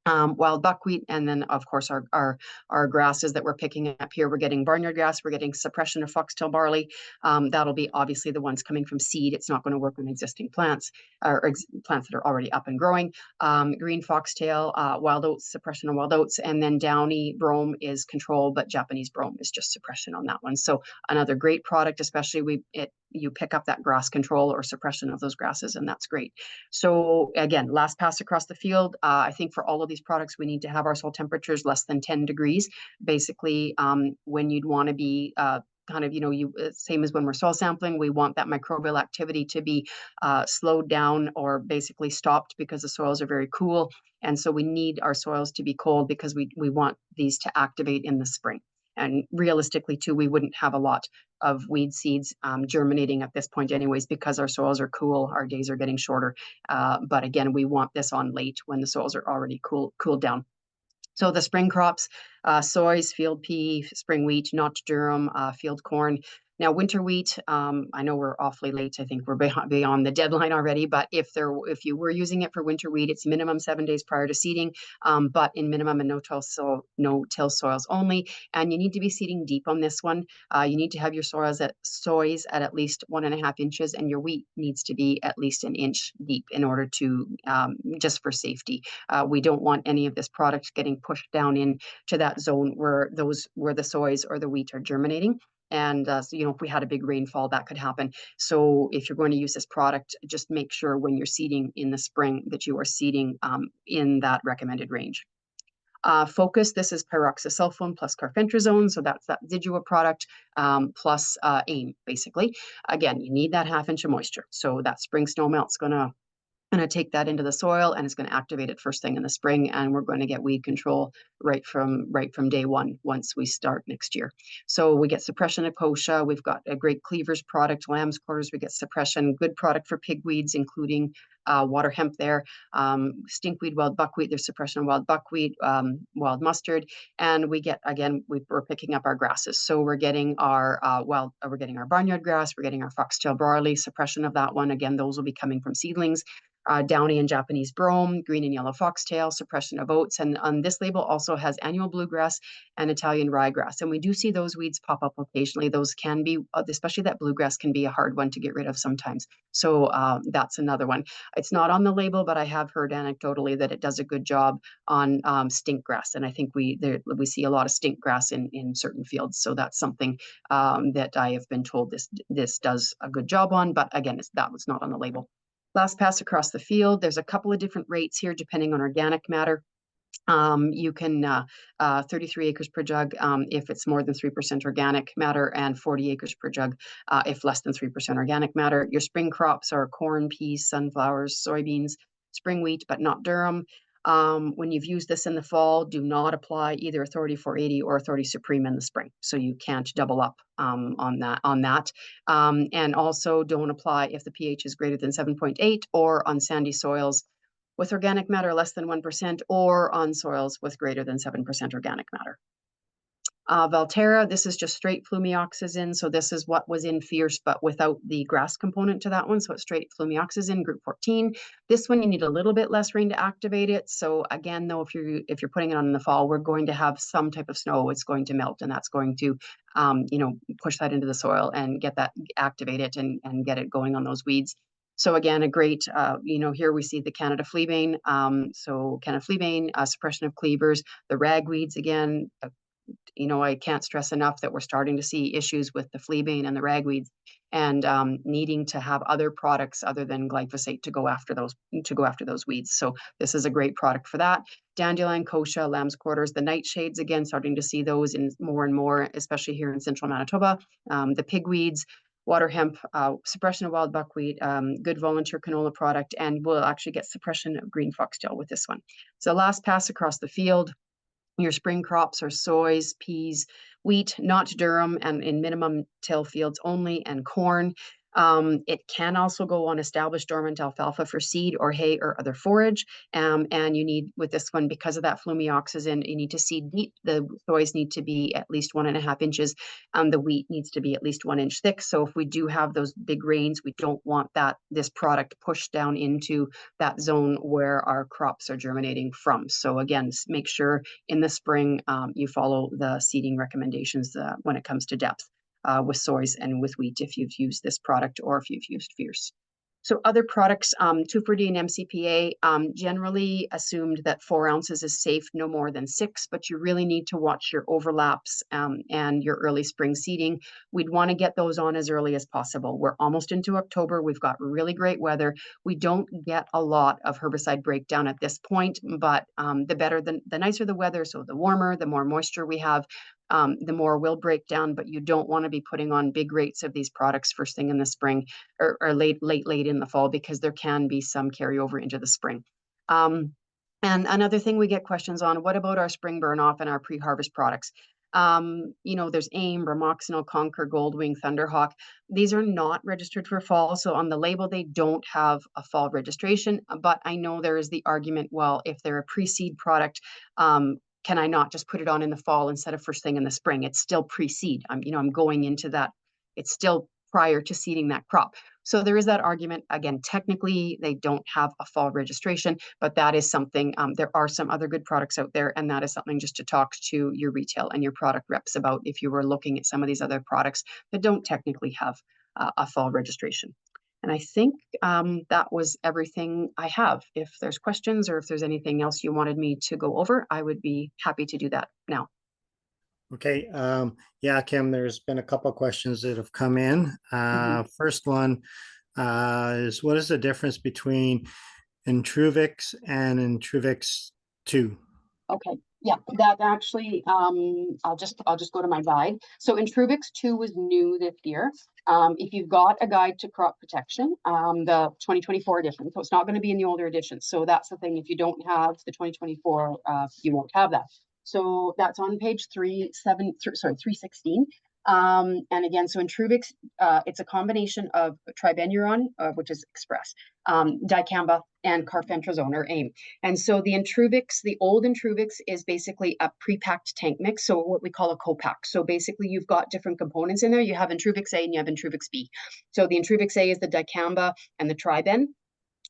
Wild buckwheat, and then of course our grasses that we're picking up here. We're getting barnyard grass, we're getting suppression of foxtail barley. That'll be obviously the ones coming from seed. It's not going to work on existing plants or plants that are already up and growing. Green foxtail, wild oats, suppression of wild oats, and then downy brome is control, but Japanese brome is just suppression on that one. So another great product, especially you pick up that grass control or suppression of those grasses, and that's great. So again, last pass across the field. I think for all of these products, we need to have our soil temperatures less than 10 degrees. Basically, when you'd want to be same as when we're soil sampling, we want that microbial activity to be slowed down or basically stopped, because the soils are very cool. And so we need our soils to be cold because we want these to activate in the spring. And realistically too, we wouldn't have a lot of weed seeds germinating at this point anyways, because our soils are cool, our days are getting shorter. But again, we want this on late when the soils are already cooled down. So the spring crops, soys, field pea, spring wheat, not durum, field corn. Now, winter wheat, I know we're awfully late. I think we're beyond the deadline already, but if you were using it for winter wheat, it's minimum 7 days prior to seeding, but in minimum and no-till soils only. And you need to be seeding deep on this one. You need to have your soys at least 1.5 inches, and your wheat needs to be at least 1 inch deep in order to, just for safety. We don't want any of this product getting pushed down into that zone where the soys or the wheat are germinating. And so, if we had a big rainfall, that could happen. So if you're going to use this product, just make sure when you're seeding in the spring that you are seeding in that recommended range. Focus, this is pyroxasulfone plus carfentrazone, so that's that Zidua product plus AIM, basically. Again, you need that 1/2 inch of moisture. So that spring snow melt's gonna take that into the soil, and it's going to activate it first thing in the spring, and we're going to get weed control right from day one once we start next year. So we get suppression of kochia. We've got a great cleavers product, lamb's quarters. We get suppression, good product for pigweeds, including water hemp there, stinkweed, wild buckwheat. There's suppression of wild buckwheat, wild mustard, and we get, again, we're picking up our grasses. So we're getting our we're getting our barnyard grass, we're getting our foxtail barley, suppression of that one. Again, those will be coming from seedlings. Downy and Japanese brome, green and yellow foxtail, suppression of oats. And on this label also has annual bluegrass and Italian ryegrass. And we do see those weeds pop up occasionally. Those can be, especially that bluegrass, can be a hard one to get rid of sometimes. So that's another one. It's not on the label, but I have heard anecdotally that it does a good job on stink grass. And I think we see a lot of stink grass in certain fields. So that's something that I have been told this does a good job on. But again, that was not on the label. Last pass across the field. There's a couple of different rates here depending on organic matter. You can 33 acres per jug if it's more than 3% organic matter, and 40 acres per jug if less than 3% organic matter. Your spring crops are corn, peas, sunflowers, soybeans, spring wheat, but not durum. When you've used this in the fall, do not apply either Authority 480 or Authority Supreme in the spring. So you can't double up on that. And also don't apply if the pH is greater than 7.8 or on sandy soils with organic matter less than 1% or on soils with greater than 7% organic matter. Valterra, this is just straight flumioxazin. So this is what was in Fierce, but without the grass component to that one. So it's straight flumioxazin, group 14. This one, you need a little bit less rain to activate it. So again, though, if you're putting it on in the fall, we're going to have some type of snow. It's going to melt, and that's going to, push that into the soil and get that, activate it and get it going on those weeds. So again, a great, here we see the Canada fleabane. So Canada fleabane, suppression of cleavers, the ragweeds again. I can't stress enough that we're starting to see issues with the fleabane and the ragweeds, and needing to have other products other than glyphosate to go after those weeds. So this is a great product for that. Dandelion, kochia, lamb's quarters, the nightshades, again, starting to see those in more and more, especially here in central Manitoba. The pigweeds, water hemp, suppression of wild buckwheat, good volunteer canola product, and we'll actually get suppression of green foxtail with this one. So last pass across the field. Your spring crops are soys, peas, wheat, not durum, and in minimum till fields only, and corn. It can also go on established dormant alfalfa for seed or hay or other forage. And you need, with this one, because of that flumioxazin, you need to seed deep. The soys need to be at least 1.5 inches. The wheat needs to be at least 1 inch thick. So if we do have those big rains, we don't want this product pushed down into that zone where our crops are germinating from. So again, make sure in the spring you follow the seeding recommendations when it comes to depth. With soys and with wheat if you've used this product or if you've used Fierce. So other products, 2,4-D and MCPA, generally assumed that 4 ounces is safe, no more than 6, but you really need to watch your overlaps and your early spring seeding. We'd want to get those on as early as possible. We're almost into October. We've got really great weather. We don't get a lot of herbicide breakdown at this point, but the nicer the weather, so the warmer, the more moisture we have, the more will break down, but you don't want to be putting on big rates of these products first thing in the spring or late in the fall, because there can be some carryover into the spring. And another thing we get questions on, what about our spring burn off and our pre-harvest products? You know, there's AIM, Bromoxynil, Conquer, Goldwing, Thunderhawk. These are not registered for fall. So on the label, they don't have a fall registration. But I know there is the argument, well, if they're a pre-seed product, can I not just put it on in the fall instead of first thing in the spring? It's still pre-seed. I'm going into that. It's still prior to seeding that crop. So there is that argument. Again, technically, they don't have a fall registration, but that is something, there are some other good products out there, and that is something just to talk to your retail and your product reps about if you were looking at some of these other products that don't technically have a fall registration. And I think that was everything I have. If there's questions or if there's anything else you wanted me to go over, I would be happy to do that now. Okay, yeah, Kim, there's been a couple of questions that have come in. First one is, what is the difference between Intruvix and Intruvix 2? Okay, yeah, that actually, I'll just go to my guide. So Intruvix 2 was new this year. If you've got a guide to crop protection, the 2024 edition, so it's not going to be in the older edition. So that's the thing. If you don't have the 2024, you won't have that. So that's on page 316. And again, so Intruvix, it's a combination of tribenuron, which is Express, dicamba, and carfentrazone or AIM. And so the Intruvix, the old Intruvix is basically a pre-packed tank mix, so what we call a co-pack. So basically you've got different components in there. You have Intruvix A and you have Intruvix B. So the Intruvix A is the dicamba and the triben,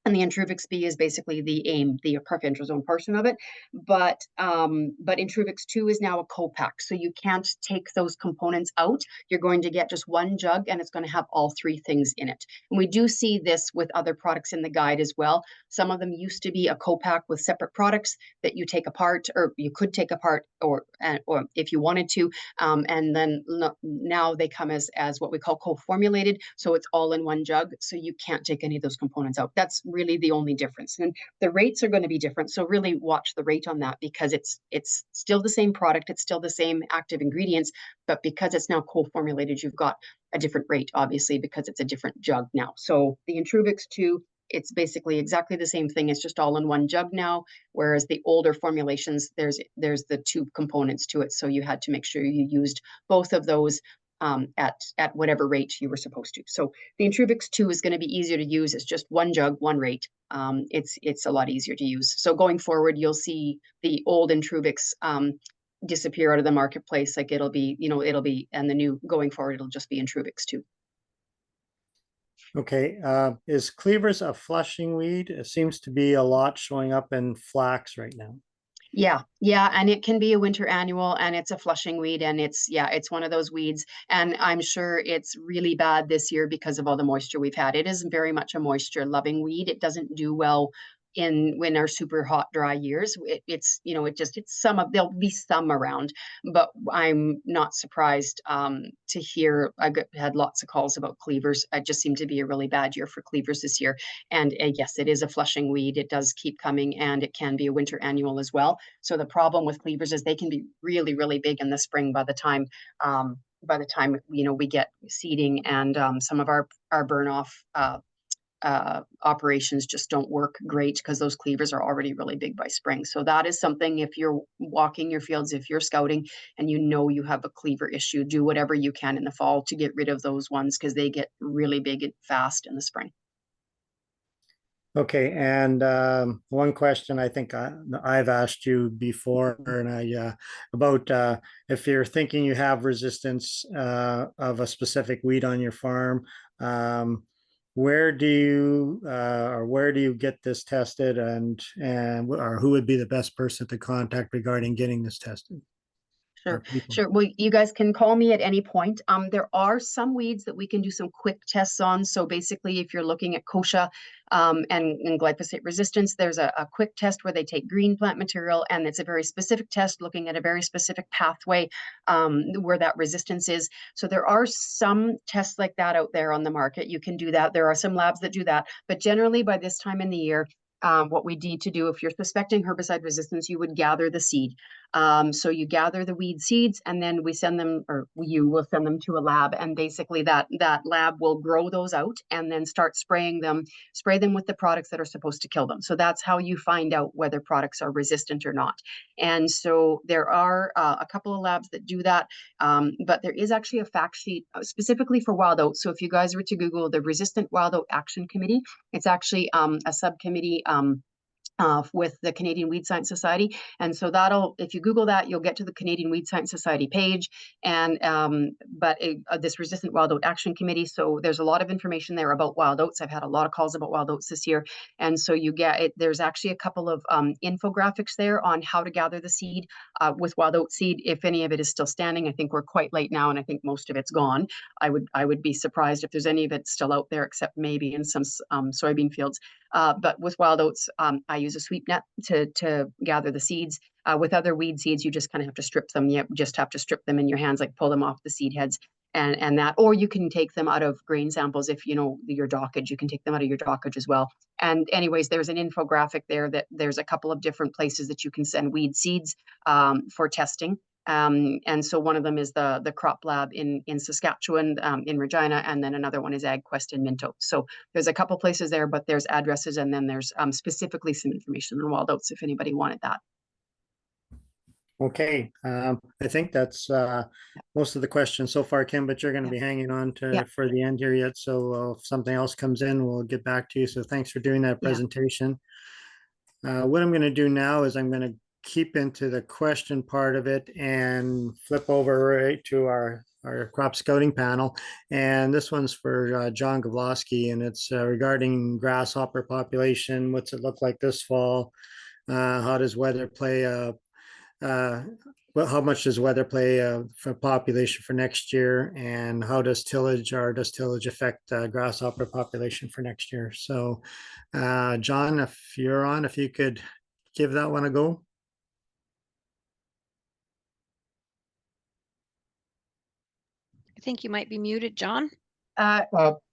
and the Intruvix B is basically the AIM, the carfentrazone portion of it. But Intruvix 2 is now a co-pack, so you can't take those components out. You're going to get just one jug, and it's going to have all three things in it. And we do see this with other products in the guide as well. Some of them used to be a co-pack with separate products that you take apart, or you could take apart, or if you wanted to. And then now they come as what we call co-formulated, so it's all in one jug, so you can't take any of those components out. That's really the only difference. And the rates are going to be different, so really watch the rate on that, because it's still the same product, it's still the same active ingredients, but because it's now co-formulated, you've got a different rate, obviously, because it's a different jug now. So the Intruvix 2, it's basically exactly the same thing. It's just all in one jug now, whereas the older formulations, there's the two components to it, so you had to make sure you used both of those at whatever rate you were supposed to. So the Intruvix 2 is going to be easier to use. It's just one jug, one rate. It's a lot easier to use. So going forward, you'll see the old Intruvix disappear out of the marketplace. Like it'll be, and the new going forward, it'll just be Intruvix 2. Okay, is cleavers a flushing weed? It seems to be a lot showing up in flax right now. Yeah, and it can be a winter annual, and it's a flushing weed, and it's one of those weeds, and I'm sure it's really bad this year because of all the moisture we've had. It is very much a moisture loving weed. It doesn't do well when our super hot dry years. It's there'll be some around, but I'm not surprised to hear. Had lots of calls about cleavers. It just seemed to be a really bad year for cleavers this year. And yes, it is a flushing weed. It does keep coming, and it can be a winter annual as well. So the problem with cleavers is they can be really, really big in the spring by the time we get seeding, and some of our burn off operations just don't work great because those cleavers are already really big by spring. So that is something, if you're walking your fields, if you're scouting and you have a cleaver issue, do whatever you can in the fall to get rid of those ones, because they get really big and fast in the spring. Okay, and one question I think I've asked you before, and about if you're thinking you have resistance of a specific weed on your farm, where do you get this tested, and or who would be the best person to contact regarding getting this tested? Sure. Well, you guys can call me at any point. There are some weeds that we can do some quick tests on. So basically, if you're looking at kochia and glyphosate resistance, there's a quick test where they take green plant material, and it's a very specific test looking at a very specific pathway where that resistance is. So there are some tests like that out there on the market. You can do that. There are some labs that do that. But generally, by this time in the year, what we need to do, if you're suspecting herbicide resistance, you would gather the seed. So you gather the weed seeds, and then we send them, or you will send them to a lab, and basically that lab will grow those out and then start spraying them, spray them with the products that are supposed to kill them. So that's how you find out whether products are resistant or not. And so there are a couple of labs that do that, but there is actually a fact sheet specifically for wild oats. So if you guys were to Google the Resistant Wild Oat Action Committee, it's actually a subcommittee with the Canadian Weed Science Society. And so that'll, if you Google that, you'll get to the Canadian Weed Science Society page. And this Resistant Wild Oat Action Committee. So there's a lot of information there about wild oats. I've had a lot of calls about wild oats this year. And so you get it. There's actually a couple of infographics there on how to gather the seed with wild oat seed, if any of it is still standing. I think we're quite late now, and I think most of it's gone. I would be surprised if there's any of it still out there, except maybe in some soybean fields. But with wild oats, I use a sweep net to gather the seeds. With other weed seeds, you just kind of have to strip them. You just have to strip them in your hands, like pull them off the seed heads, and that. Or you can take them out of grain samples if you know your dockage. You can take them out of your dockage as well. And anyways, there's an infographic there that there's a couple of different places that you can send weed seeds for testing. And so one of them is the Crop Lab in Saskatchewan, in Regina, and then another one is AgQuest in Minto. So there's a couple places there, but there's addresses, and then there's specifically some information on wild oats if anybody wanted that. Okay, I think that's most of the questions so far, Kim, but you're going to be hanging on to for the end here yet. So if something else comes in, we'll get back to you. So thanks for doing that presentation. What I'm going to do now is I'm going to keep into the question part of it and flip over right to our crop scouting panel. And this one's for John Gavlosky, and it's regarding grasshopper population. What's it look like this fall? How does weather play how much does weather play for population for next year, and how does tillage affect grasshopper population for next year? So John, if you're on, if you could give that one a go. I think you might be muted, John. Yeah,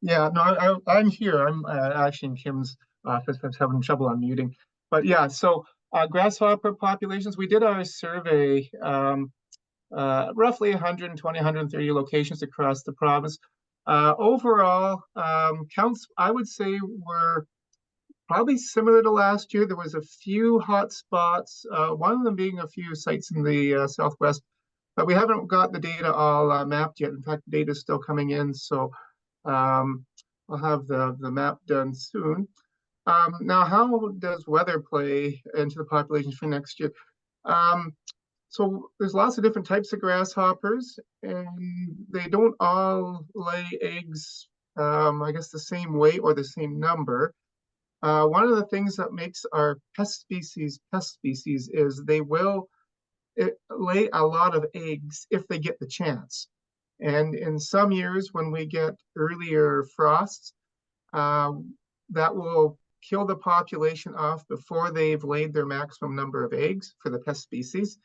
no, I'm here. I'm actually in Kim's office. I was having trouble unmuting. But yeah, so grasshopper populations, we did our survey, roughly 120, 130 locations across the province. Overall, counts, I would say, were probably similar to last year. There was a few hot spots, one of them being a few sites in the southwest, but we haven't got the data all mapped yet. In fact, the data is still coming in, so I'll have the map done soon. Now, how does weather play into the populations for next year? So there's lots of different types of grasshoppers, and they don't all lay eggs, I guess, the same way or the same number. One of the things that makes our pest species is they will lay a lot of eggs if they get the chance. And in some years, when we get earlier frosts, that will kill the population off before they've laid their maximum number of eggs for the pest species.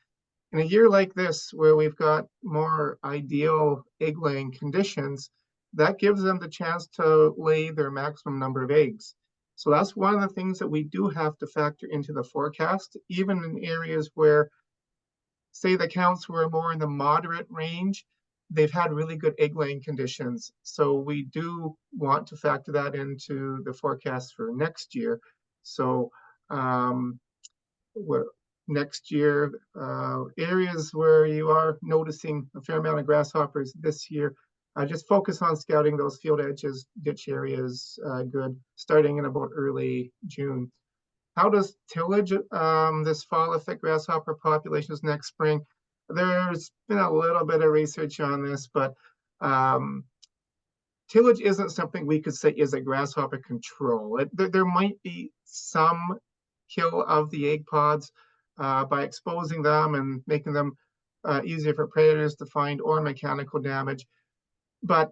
In a year like this, where we've got more ideal egg-laying conditions, that gives them the chance to lay their maximum number of eggs. So that's one of the things that we do have to factor into the forecast, even in areas where, say, the counts were more in the moderate range, they've had really good egg-laying conditions. So we do want to factor that into the forecast for next year. So next year, areas where you are noticing a fair amount of grasshoppers this year, just focus on scouting those field edges, ditch areas, good, starting in about early June. How does tillage this fall affect grasshopper populations next spring? There's been a little bit of research on this, but tillage isn't something we could say is a grasshopper control. There might be some kill of the egg pods by exposing them and making them easier for predators to find, or mechanical damage. But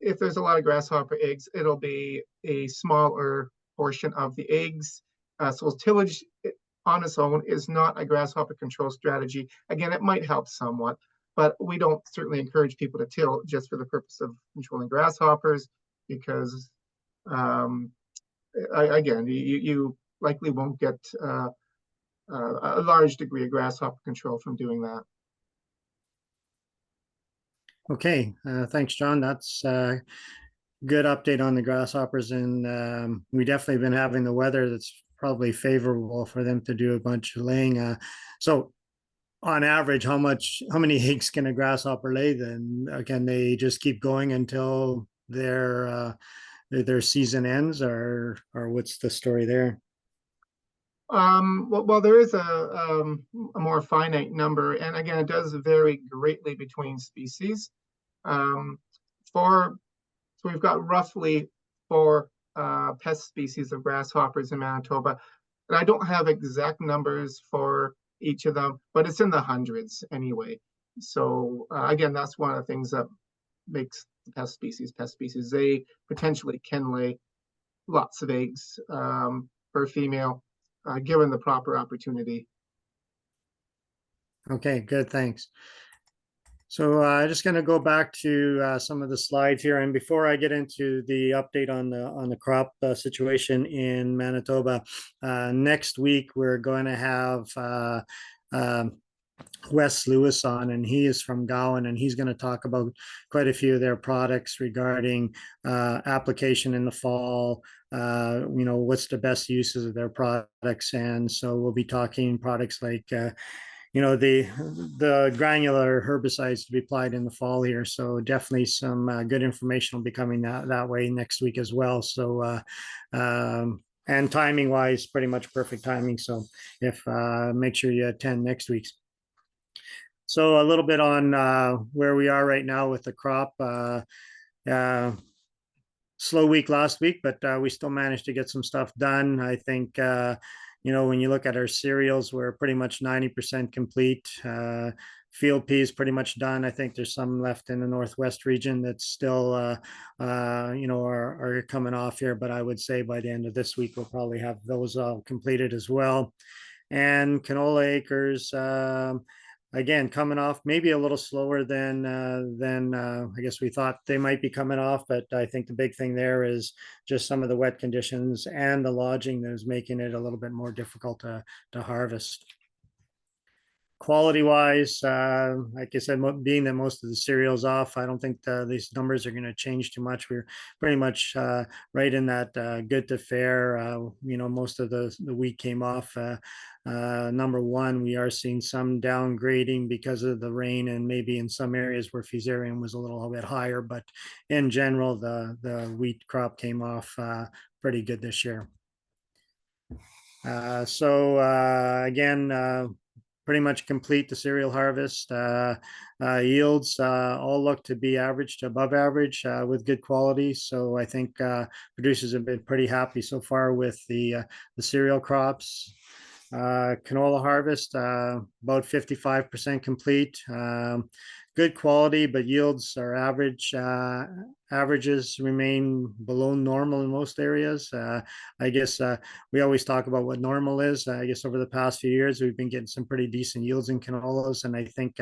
if there's a lot of grasshopper eggs, it'll be a smaller portion of the eggs. So tillage on its own is not a grasshopper control strategy. Again, it might help somewhat, but we don't certainly encourage people to till just for the purpose of controlling grasshoppers, because again, you likely won't get a large degree of grasshopper control from doing that. Okay, thanks, John. That's good update on the grasshoppers, and we definitely been having the weather that's probably favorable for them to do a bunch of laying. So on average, how many eggs can a grasshopper lay then? Can they just keep going until their season ends, or what's the story there? Well, there is a more finite number, and again, it does vary greatly between species. Um, so we've got roughly 4 pest species of grasshoppers in Manitoba, and I don't have exact numbers for each of them, but it's in the hundreds anyway. So again, that's one of the things that makes the pest species. They potentially can lay lots of eggs per female, given the proper opportunity. Okay, good, thanks. So I'm just going to go back to some of the slides here, and before I get into the update on the crop situation in Manitoba, next week we're going to have Wes Lewis on, and he is from Gowan, and he's going to talk about quite a few of their products regarding application in the fall. What's the best uses of their products, and so we'll be talking products like the granular herbicides to be applied in the fall here. So definitely some good information will be coming that way next week as well. So and timing wise, pretty much perfect timing. So if make sure you attend next week's. So a little bit on where we are right now with the crop. Slow week last week, but we still managed to get some stuff done. I think, when you look at our cereals, we're pretty much 90% complete. Field peas pretty much done. I think there's some left in the Northwest region that's still, are coming off here, but I would say by the end of this week, we'll probably have those all completed as well. And canola acres, again, coming off maybe a little slower than I guess we thought they might be coming off, but I think the big thing there is just some of the wet conditions and the lodging that is making it a little bit more difficult to harvest. Quality wise, like I said, being that most of the cereals off, I don't think these numbers are going to change too much. We're pretty much right in that good to fair. Most of the wheat came off. Number one, we are seeing some downgrading because of the rain, and maybe in some areas where fusarium was a little bit higher. But in general, the wheat crop came off pretty good this year. Again, pretty much complete the cereal harvest. Yields all look to be average to above average with good quality. So I think producers have been pretty happy so far with the cereal crops. Canola harvest about 55% complete. Good quality, but yields are average. Averages remain below normal in most areas. I guess we always talk about what normal is. I guess over the past few years, we've been getting some pretty decent yields in canolas, and I think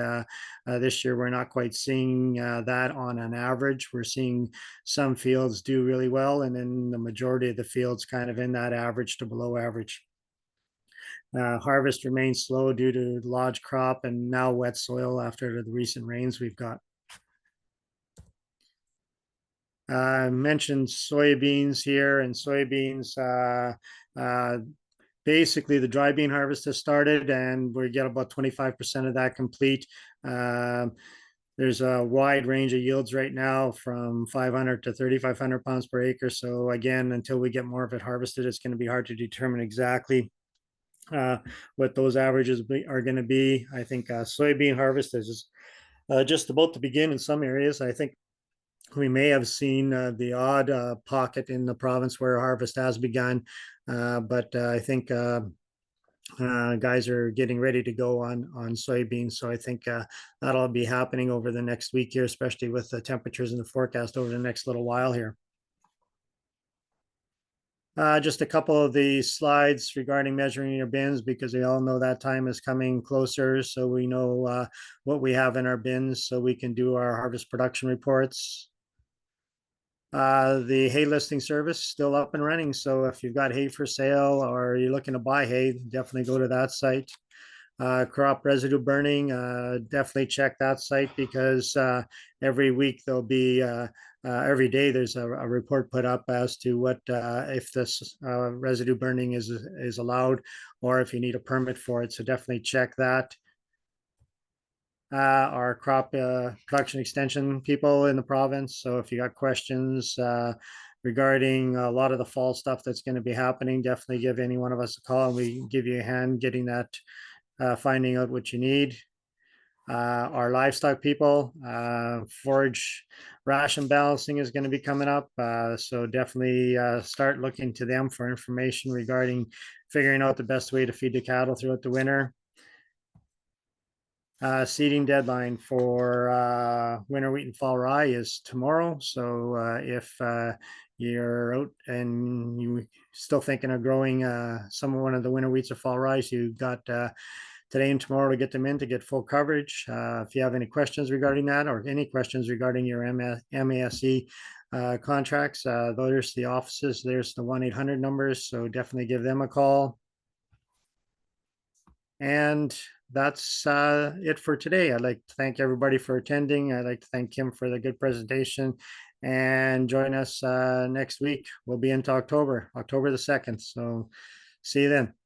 this year we're not quite seeing that on an average. We're seeing some fields do really well, and then the majority of the fields kind of in that average to below average. Harvest remains slow due to lodge crop and now wet soil after the recent rains we've got. I mentioned soybeans here, and soybeans, basically the dry bean harvest has started, and we get about 25% of that complete. There's a wide range of yields right now from 500 to 3,500 pounds per acre. So again, until we get more of it harvested, it's going to be hard to determine exactly what those averages are going to be. I think soybean harvest is just about to begin in some areas. I think we may have seen the odd pocket in the province where harvest has begun, but I think guys are getting ready to go on soybeans. So I think that'll be happening over the next week here, especially with the temperatures in the forecast over the next little while here. Just a couple of the slides regarding measuring your bins, because we all know that time is coming closer. So we know what we have in our bins so we can do our harvest production reports. The hay listing service still up and running. So if you've got hay for sale or you're looking to buy hay, definitely go to that site. Crop residue burning, definitely check that site because every week there'll be every day there's a report put up as to what if this residue burning is allowed or if you need a permit for it. So definitely check that. Our crop production extension people in the province. So if you got questions regarding a lot of the fall stuff that's going to be happening, definitely give any one of us a call and we can give you a hand getting that, finding out what you need. Our livestock people, forage ration balancing is going to be coming up. So definitely start looking to them for information regarding figuring out the best way to feed the cattle throughout the winter. Seeding deadline for winter wheat and fall rye is tomorrow. So if you're out and you still thinking of growing one of the winter wheats or fall rye, you got today and tomorrow to get them in to get full coverage. If you have any questions regarding that or any questions regarding your MASE contracts, there's the offices, there's the 1-800 numbers. So definitely give them a call. And that's it for today. I'd like to thank everybody for attending. I'd like to thank Kim for the good presentation and join us next week. We'll be into October the 2nd. So see you then.